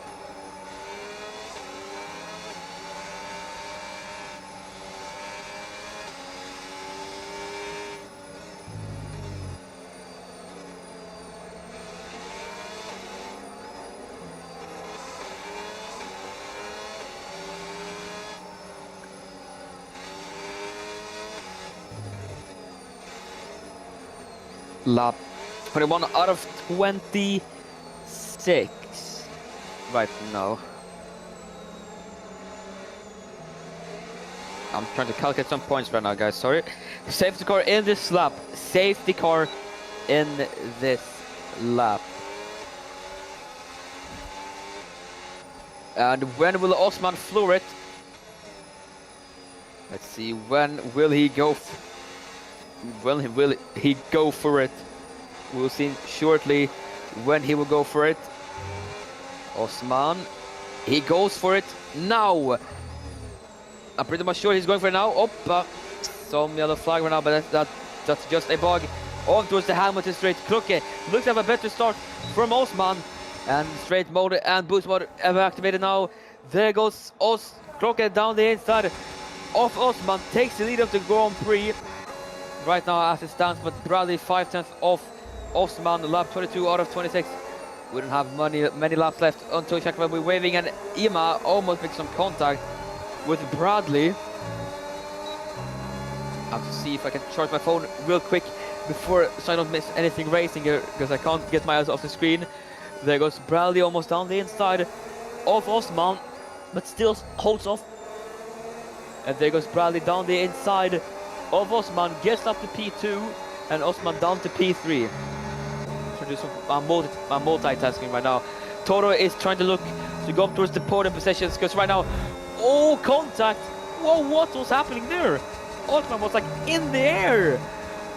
Speaker 1: Lap 21 out of 26 right now. I'm trying to calculate some points right now, guys. Sorry. Safety car in this lap. Safety car in this lap. And when will Osman floor it? Let's see. When will he go? Will he go for it? We'll see shortly when he will go for it. Osman, he goes for it now. I'm pretty much sure he's going for it now. Oh, some yellow flag right now, but that's just a bug. On towards the Hamilton straight. Kluke looks to have a better start from Osman, And straight mode and boost mode ever activated now. There goes Glocke down the inside of Osman, takes the lead of the Grand Prix right now as it stands, but Bradley 5/10 off Osman, lap 22 out of 26. We don't have many laps left until Jack will be waving, and Ima almost makes some contact with Bradley. I have to see if I can charge my phone real quick before so I don't miss anything racing here, because I can't get my eyes off the screen. There goes Bradley almost down the inside of Osman, but still holds off. And there goes Bradley down the inside of Osman, gets up to P2, and Osman down to P3. Trying to do some multitasking right now. Toro is trying to look to go up towards the podium positions, because right now, oh, contact! Whoa, what was happening there? Osman was like in the air.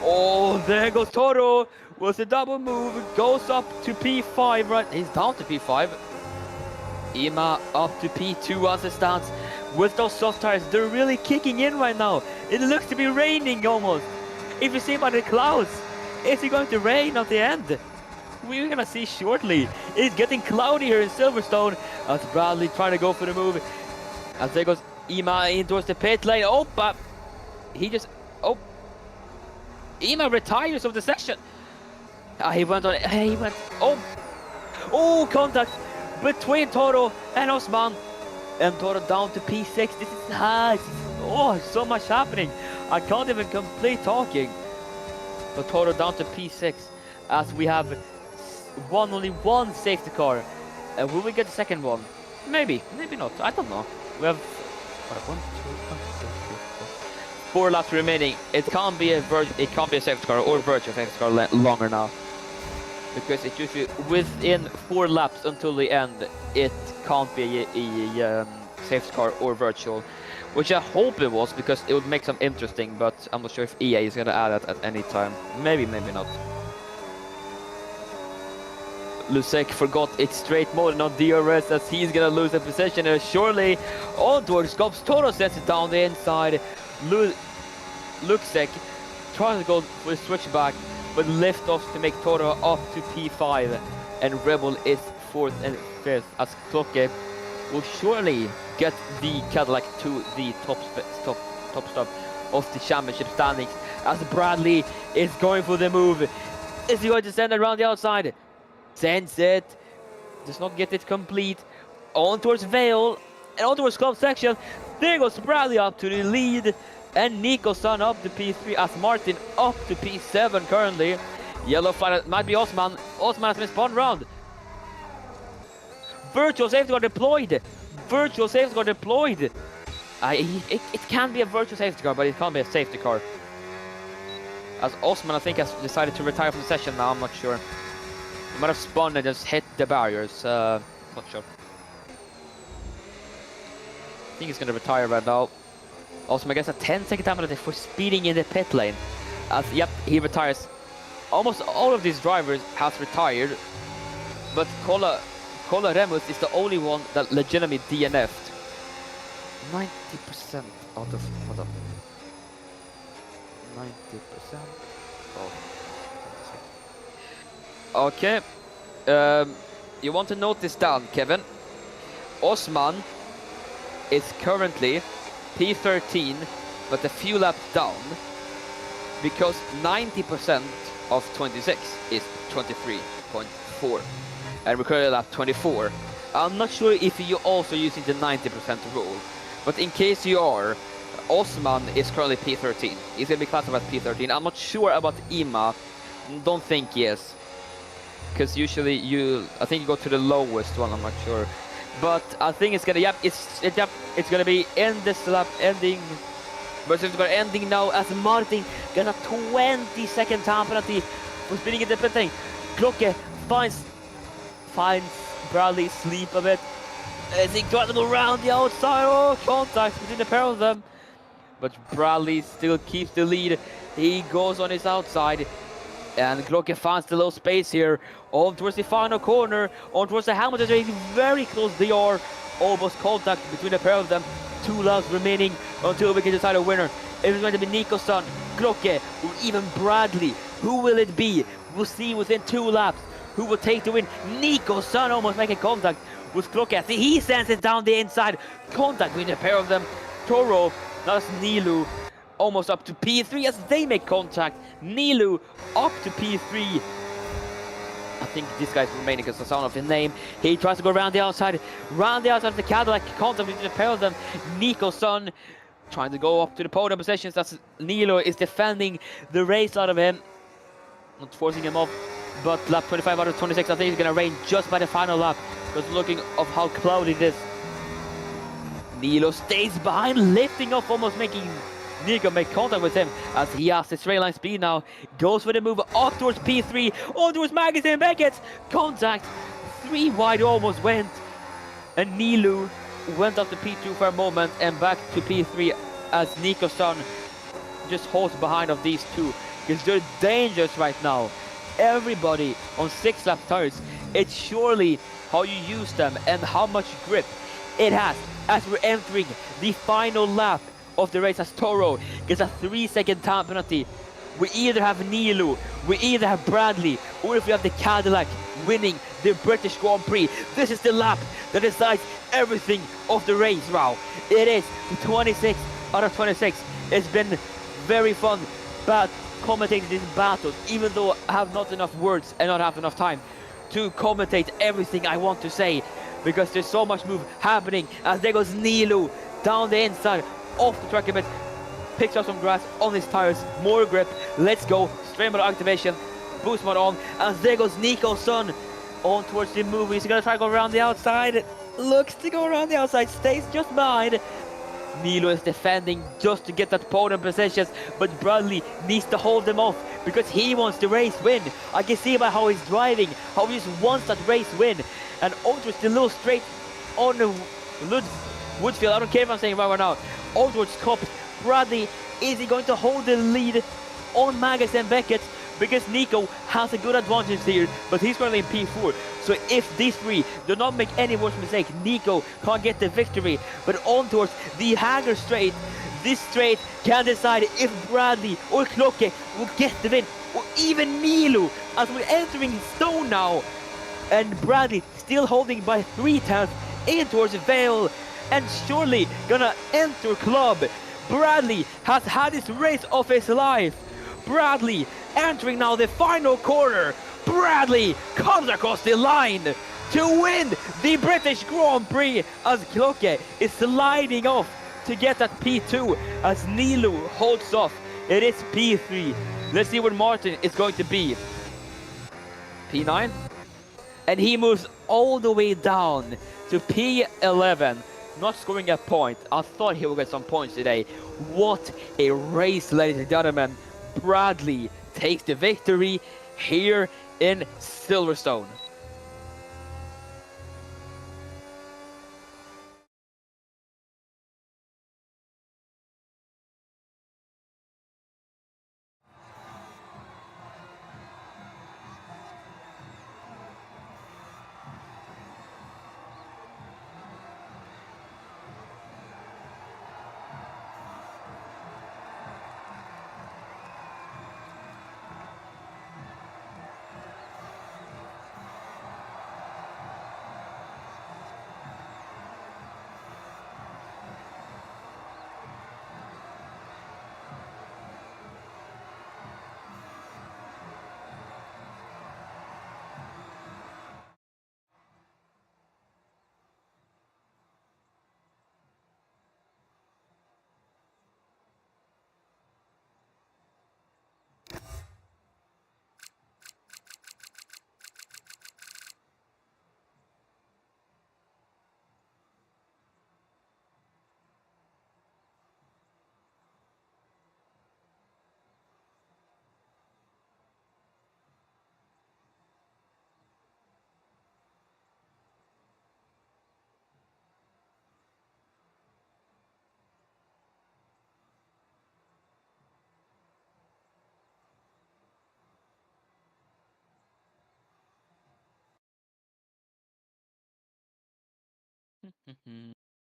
Speaker 1: Oh, there goes Toro with a double move, goes up to P5, right? He's down to P5. Ima up to P2 as it stands. With those soft tires, they're really kicking in right now. It looks to be raining almost. If you see by the clouds, is it going to rain at the end? We're gonna see shortly. It's getting cloudy here in Silverstone as Bradley trying to go for the move. As there goes Ima in towards the pit lane. Oh, but he just... Oh. Ima retires of the session. He went on... He went... Oh. Oh, contact between Toro and Osman. And Toro down to P6. This is high. Oh, so much happening. I can't even complete talking. But Toro down to P6 as we have only one safety car. And will we get the second one? Maybe, maybe not. I don't know. We have 4 laps remaining. It can't be a safety car or virtual safety car longer now, because it's usually within 4 laps until the end. It can't be a safety car or virtual, which I hope it was, because it would make some interesting, but I'm not sure if EA is gonna add that at any time. Maybe, maybe not. Lusek forgot it's straight mode, not DRS, as he's gonna lose the position here surely. On towards Scops, Toro sets it down the inside. Lusek trying to go for a switchback, but lift off to make Toro up to P5, and Rebel is 4th and 5th as Glocke will surely get the Cadillac to the top stop of the championship standings, as Bradley is going for the move. Is he going to send it around the outside? Sends it, does not get it complete. On towards Vale and on towards club section. There goes Bradley up to the lead, and Nico-san up to P3 as Martin up to P7 currently. Yellow flag might be Osman. Osman has been spun round. Virtual safety car deployed. Virtual safety car deployed. It can be a virtual safety car, but it can't be a safety car. As Osman, I think, has decided to retire from the session now. I'm not sure. He might have spun and just hit the barriers. Not sure. I think he's going to retire right now. Osman gets a 10-second time penalty for speeding in the pit lane. Yep, he retires. Almost all of these drivers have retired, but Kola Remus is the only one that legitimately DNF'd. 90% out of... Hold up. 90%. Oh. Okay. You want to note this down, Kevin. Osman is currently P13, but a few laps down, because 90% of 26 is 23.4. And we're currently lap 24. I'm not sure if you're also using the 90% rule, but in case you are, Osman is currently P13. He's going to be classified as P13. I'm not sure about Ima. Don't think yes, because usually I think you go to the lowest one. I'm not sure, but I think it's gonna. It's gonna be in this lap ending. But it's gonna ending now as Martin gets a 20-second time penalty for speeding in the pit lane. Glocke finds Bradley sleep a bit as he got them around the outside. Oh, contact between the pair of them, but Bradley still keeps the lead. He goes on his outside, and Glocke finds the low space here. On towards the final corner, on towards the helmet. They're very close. They are almost contact between the pair of them. 2 laps remaining until we can decide a winner. If it's going to be Nico-san, Glocke, or even Bradley, who will it be? We'll see within 2 laps.
Speaker 2: who will take the win. Nico's son almost making contact with Klokke. He sends it down the inside. Contact between the pair of them. Toro, that's Nilu, almost up to P3 as they make contact. Nilu up to P3. I think this guy's remaining because the sound of his name. He tries to go around the outside of the Cadillac. Contact between the pair of them. Nico's son trying to go up to the podium positions. That's Nilo is defending the race out of him, not forcing him off. But lap 25 out of 26, I think he's gonna reign just by the final lap because looking of how cloudy it is. Nilo stays behind, lifting off, almost making Nico make contact with him as he has the straight line speed now. Goes for the move up towards P3, on towards Magazine Beckett. Contact, 3 wide almost went. And Nilu went up to P2 for a moment and back to P3 as Nico's son just holds behind of these two because they're dangerous right now. Everybody on 6 lap tires, it's surely how you use them and how much grip it has as we're entering the final lap of the race as Toro gets a 3-second time penalty. We either have Nilu, we either have Bradley, or if we have the Cadillac winning the British Grand Prix. This is the lap that decides everything of the race, wow. It is 26 out of 26. It's been very fun, but commentating these battles, even though I have not enough words and not have enough time to commentate everything I want to say, because there's so much move happening as there goes Nilu down the inside, off the track a bit, picks up some grass on his tires, more grip, let's go, straight mode activation, boost mode on, as there goes Nico's son on towards the move. He's gonna try to go around the outside, looks to go around the outside, stays just behind. Nilo is defending just to get that podium positions, but Bradley needs to hold them off because he wants the race win. I can see by how he's driving, how he just wants that race win. And Aldridge the little straight on the Woodsfield. I don't care if I'm saying right now. Aldridge Cup. Bradley, is he going to hold the lead on Magus and Beckett? Because Nico has a good advantage here, but he's currently in P4. So if these three do not make any worse mistake, Nico can't get the victory. But on towards the Hanger straight, this straight can decide if Bradley or Klokke will get the win, or even Milu, as we're entering Stone now. And Bradley still holding by 3/10 in towards Vale, and surely gonna enter club. Bradley has had his race of his life. Bradley entering now the final corner. Bradley comes across the line to win the British Grand Prix as Klokke is sliding off to get that P2 as Nilu holds off. It is P3. Let's see what Martin is going to be. P9. And he moves all the way down to P11. Not scoring a point. I thought he would get some points today. What a race, ladies and gentlemen. Bradley takes the victory here in Silverstone.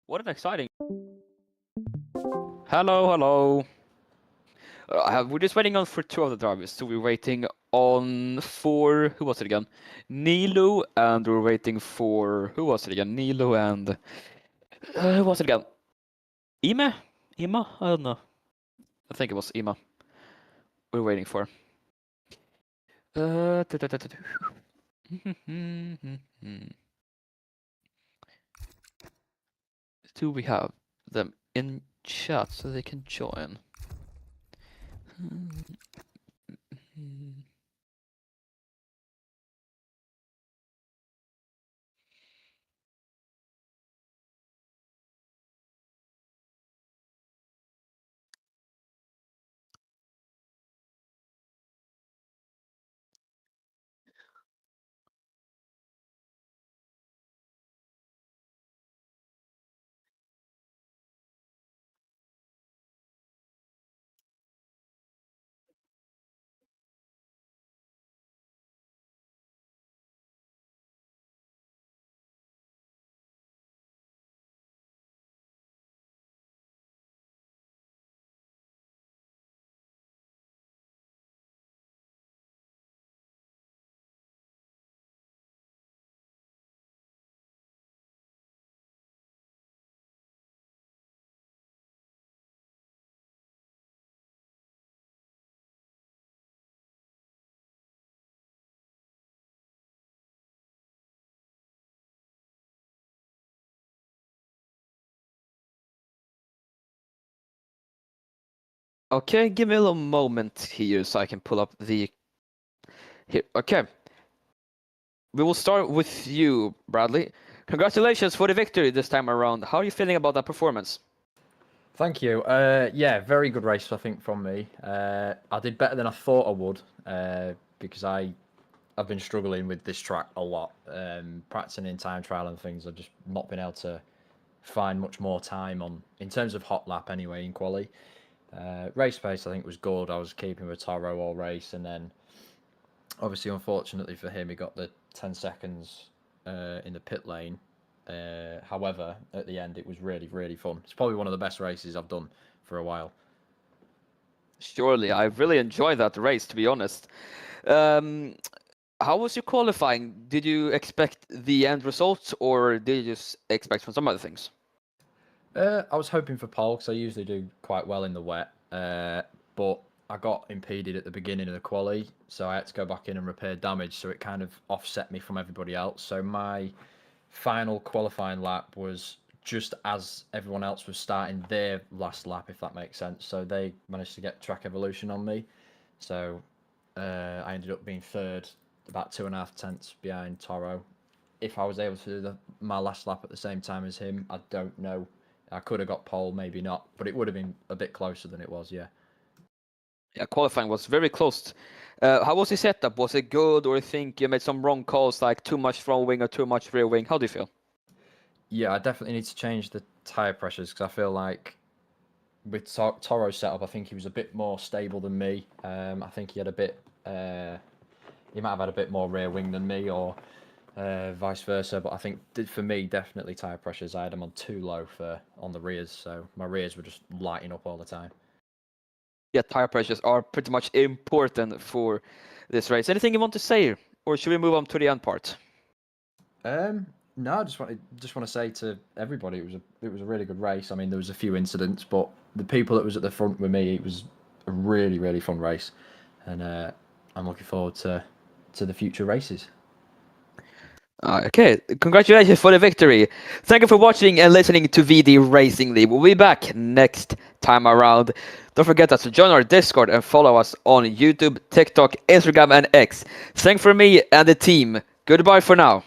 Speaker 2: What an exciting. Hello, hello. We're just waiting on for 2 of the drivers, so we're waiting
Speaker 1: on for who was it again? Nilu, and we're waiting for who was it again? Nilu and who was it again? Ime? Ima? I don't know. I think it was Ima. We're waiting for. Do we have them in chat so they can join? Okay, give me a little moment here so I can pull up the... Here, okay. We will start with you, Bradley. Congratulations for the victory this time around. How are you feeling about that performance?
Speaker 3: Thank you. Yeah, very good race, I think, from me. I did better than I thought I would because I've been struggling with this track a lot. Practicing in time trial and things, I've just not been able to find much more time on, in terms of hot lap anyway, in quali. Race pace, I think, was good. I was keeping with Toro all race, and then obviously, unfortunately for him, he got the 10 seconds in the pit lane. However, at the end, it was really, really fun. It's probably one of the best races I've done for a while.
Speaker 1: Surely, I really enjoyed that race, to be honest. How was your qualifying? Did you expect the end results, or did you just expect from some other things?
Speaker 3: I was hoping for pole because I usually do quite well in the wet, but I got impeded at the beginning of the quali, so I had to go back in and repair damage, so it kind of offset me from everybody else. So my final qualifying lap was just as everyone else was starting their last lap, if that makes sense. So they managed to get track evolution on me. So I ended up being third, about 2.5 tenths behind Toro. If I was able to do my last lap at the same time as him, I don't know. I could have got pole, maybe not, but it would have been a bit closer than it was, yeah.
Speaker 1: Yeah, qualifying was very close. How was the setup? Was it good, or you think you made some wrong calls, like too much front wing or too much rear wing? How do you feel?
Speaker 3: Yeah, I definitely need to change the tyre pressures because I feel like with Toro's setup, I think he was a bit more stable than me. I think he had a bit, he might have had a bit more rear wing than me, or vice versa. But I think for me, definitely tyre pressures, I had them on too low on the rears, so my rears were just lighting up all the time.
Speaker 1: Yeah, tire pressures are pretty much important for this race. Anything you want to say, or should we move on to the end part?
Speaker 3: No, I just want to say to everybody, it was a really good race. I mean, there was a few incidents, but the people that was at the front with me, it was a really, really fun race, and I'm looking forward to the future races.
Speaker 1: Okay, congratulations for the victory. Thank you for watching and listening to VD Racing League. We'll be back next time around. Don't forget to join our Discord and follow us on YouTube, TikTok, Instagram, and X. Thank for me and the team. Goodbye for now.